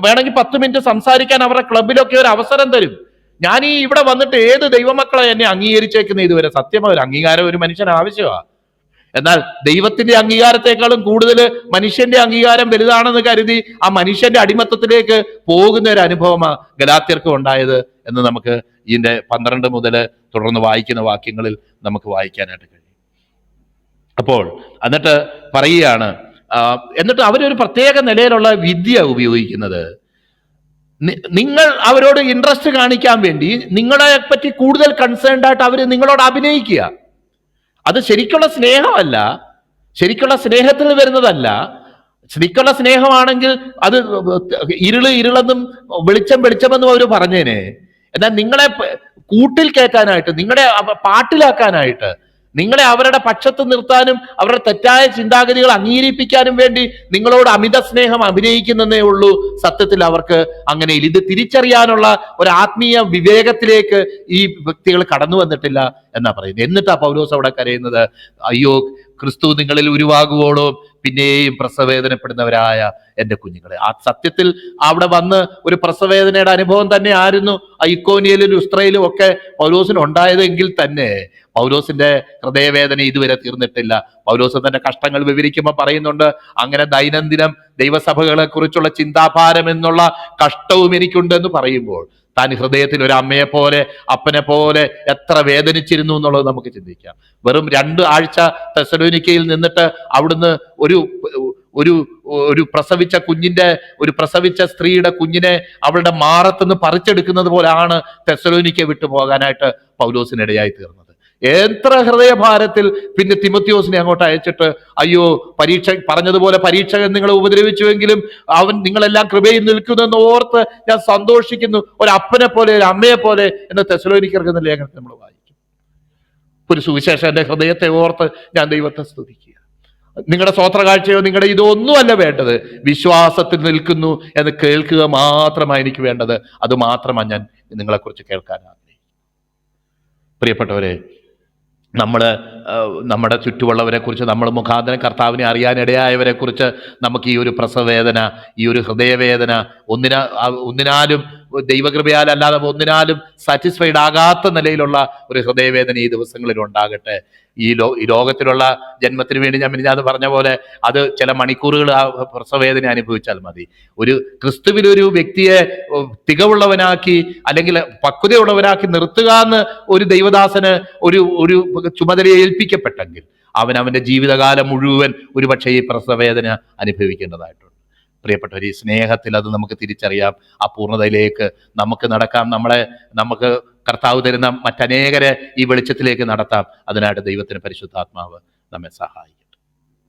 വേണമെങ്കിൽ 10 മിനിറ്റ് സംസാരിക്കാൻ അവരുടെ ക്ലബിലൊക്കെ ഒരു അവസരം തരും. ഞാൻ ഇവിടെ വന്നിട്ട് ഏത് ദൈവമക്കളെ എന്നെ അംഗീകരിച്ചേക്കുന്ന ഇതുവരെ? സത്യമായ ഒരു അംഗീകാരം ഒരു മനുഷ്യന് ആവശ്യമാണ്. എന്നാൽ ദൈവത്തിന്റെ അംഗീകാരത്തെക്കാളും കൂടുതൽ മനുഷ്യന്റെ അംഗീകാരം വലുതാണെന്ന് കരുതി ആ മനുഷ്യന്റെ അടിമത്തത്തിലേക്ക് പോകുന്ന ഒരു അനുഭവമാണ് ഗലാത്യർക്കും ഉണ്ടായത് എന്ന് നമുക്ക് ഇതിന്റെ 12 മുതൽ തുടർന്ന് വായിക്കുന്ന വാക്യങ്ങളിൽ നമുക്ക് വായിക്കാനായിട്ട് കഴിയും. അപ്പോൾ എന്നിട്ട് പറയുകയാണ്, എന്നിട്ട് അവരൊരു പ്രത്യേക നിലയിലുള്ള വിദ്യ ഉപയോഗിക്കുന്നത്, നിങ്ങൾ അവരോട് ഇൻട്രസ്റ്റ് കാണിക്കാൻ വേണ്ടി നിങ്ങളെ പറ്റി കൂടുതൽ കൺസേൺഡ് ആയിട്ട് അവർ നിങ്ങളോട് അഭിനയിക്കുക. അത് ശരിക്കുള്ള സ്നേഹമല്ല, ശരിക്കുള്ള സ്നേഹത്തിൽ വരുന്നതല്ല. ശരിക്കുള്ള സ്നേഹമാണെങ്കിൽ അത് ഇരുളെന്നും വെളിച്ചമെന്നും അവർ പറഞ്ഞേനെ. എന്നാൽ നിങ്ങളെ കൂട്ടിൽ കയറ്റാനായിട്ട്, നിങ്ങളെ പാട്ടിലാക്കാനായിട്ട്, നിങ്ങളെ അവരുടെ പക്ഷത്ത് നിർത്താനും അവരുടെ തെറ്റായ ചിന്താഗതികൾ അംഗീകരിപ്പിക്കാനും വേണ്ടി നിങ്ങളോട് അമിത സ്നേഹം അഭിനയിക്കുന്നതേ ഉള്ളൂ. സത്യത്തിൽ അവർക്ക് അങ്ങനെ ഇത് തിരിച്ചറിയാനുള്ള ഒരു ആത്മീയ വിവേകത്തിലേക്ക് ഈ വ്യക്തികൾ കടന്നു വന്നിട്ടില്ല എന്നാ പറയുന്നത്. എന്നിട്ടാ പൗലോസ് അവിടെ കരയുന്നത്, അയ്യോ ക്രിസ്തു നിങ്ങളിൽ ഉരുവാകുവോളം പിന്നെയും പ്രസവവേദനപ്പെടുന്നവരായ എൻ്റെ കുഞ്ഞുങ്ങളെ. ആ സത്യത്തിൽ അവിടെ വന്ന് ഒരു പ്രസവവേദനയുടെ അനുഭവം തന്നെ ആയിരുന്നു ഇക്കോനിയയിലും ലുസ്ത്രയിലും ഒക്കെ പൗലോസിന് ഉണ്ടായതെങ്കിൽ തന്നെ പൗലോസിന്റെ ഹൃദയവേദന ഇതുവരെ തീർന്നിട്ടില്ല. പൗലോസ് തന്റെ കഷ്ടങ്ങൾ വിവരിക്കുമ്പോൾ പറയുന്നുണ്ട്, അങ്ങനെ ദൈനംദിനം ദൈവസഭകളെ കുറിച്ചുള്ള ചിന്താഭാരം എന്നുള്ള കഷ്ടവും എനിക്കുണ്ട് എന്ന് പറയുമ്പോൾ താൻ ഹൃദയത്തിൽ ഒരു അമ്മയെ പോലെ അപ്പനെ പോലെ എത്ര വേദനിച്ചിരുന്നു എന്നുള്ളത് നമുക്ക് ചിന്തിക്കാം. വെറും 2 ആഴ്ച തെസ്സലോനിക്കയിൽ നിന്നിട്ട് അവിടുന്ന് ഒരു ഒരു ഒരു പ്രസവിച്ച സ്ത്രീയുടെ കുഞ്ഞിനെ അവളുടെ മാറത്തുനിന്ന് പറിച്ചെടുക്കുന്നത് പോലെയാണ് തെസ്സലോനിക്ക വിട്ടു പോകാനായിട്ട് പൗലോസിനിടയായി തീർന്നത്. എത്ര ഹൃദയഭാരത്തിൽ പിന്നെ തിമോത്തിയോസിനെ അങ്ങോട്ട് അയച്ചിട്ട്, അയ്യോ പറഞ്ഞതുപോലെ പരീക്ഷകൻ നിങ്ങളെ ഉപദ്രവിച്ചുവെങ്കിലും അവൻ നിങ്ങളെല്ലാം കൃപയിൽ നിൽക്കുന്നെന്ന് ഓർത്ത് ഞാൻ സന്തോഷിക്കുന്നു, ഒരു അപ്പനെ പോലെ ഒരു അമ്മയെ പോലെ എന്ന് തെസ്സലോനിക്കർക്ക് എന്ന ലേഖനത്തിൽ നമ്മൾ വായിക്കും. ഒരു സുവിശേഷന്റെ ഹൃദയത്തെ ഓർത്ത് ഞാൻ ദൈവത്തെ സ്തുതിക്കുക. നിങ്ങളുടെ സ്വോത്രകാഴ്ചയോ നിങ്ങളുടെ ഇതൊന്നുമല്ല വേണ്ടത്, വിശ്വാസത്തിൽ നിൽക്കുന്നു എന്ന് കേൾക്കുക മാത്രമാണ് എനിക്ക് വേണ്ടത്. അത് മാത്രമാണ് ഞാൻ നിങ്ങളെക്കുറിച്ച് കേൾക്കാൻ ആഗ്രഹിക്കുന്നു. പ്രിയപ്പെട്ടവരെ, നമ്മുടെ ചുറ്റുമുള്ളവരെ കുറിച്ച്, നമ്മൾ മുഖാന്തരം കർത്താവിനെ അറിയാനിടയായവരെ കുറിച്ച് നമുക്ക് ഈ ഒരു പ്രസവവേദന, ഈ ഒരു ഹൃദയവേദന ഒന്നിനാലും ദൈവകൃപയാൽ അല്ലാതെ ഒന്നിനാലും സാറ്റിസ്ഫൈഡ് ആകാത്ത നിലയിലുള്ള ഒരു ഹൃദയവേദന ഈ ദിവസങ്ങളിൽ ഉണ്ടാകട്ടെ. ഈ ലോകത്തിലുള്ള ജന്മത്തിന് വേണ്ടി ഞാൻ മിനിഞ്ഞാന്ന് പറഞ്ഞ പോലെ അത് ചില മണിക്കൂറുകൾ ആ പ്രസവവേദന അനുഭവിച്ചാൽ മതി. ഒരു ക്രിസ്തുവിലൊരു വ്യക്തിയെ തികവുള്ളവനാക്കി അല്ലെങ്കിൽ പക്വതയുള്ളവനാക്കി നിർത്തുക എന്ന് ഒരു ദൈവദാസന് ഒരു ചുമതലയെ ഏൽപ്പിക്കപ്പെട്ടെങ്കിൽ അവന്റെ ജീവിതകാലം മുഴുവൻ ഒരുപക്ഷെ ഈ പ്രസവവേദന അനുഭവിക്കേണ്ടതായിട്ടുണ്ട്. പ്രിയപ്പെട്ടവർ, ഈ സ്നേഹത്തിൽ അത് നമുക്ക് തിരിച്ചറിയാം. ആ പൂർണ്ണതയിലേക്ക് നമുക്ക് നടക്കാം. നമുക്ക് കർത്താവ് തരുന്ന മറ്റനേകരെ ഈ വെളിച്ചത്തിലേക്ക് നടത്താം. അതിനായിട്ട് ദൈവത്തിന് പരിശുദ്ധാത്മാവ് നമ്മെ സഹായിക്കും.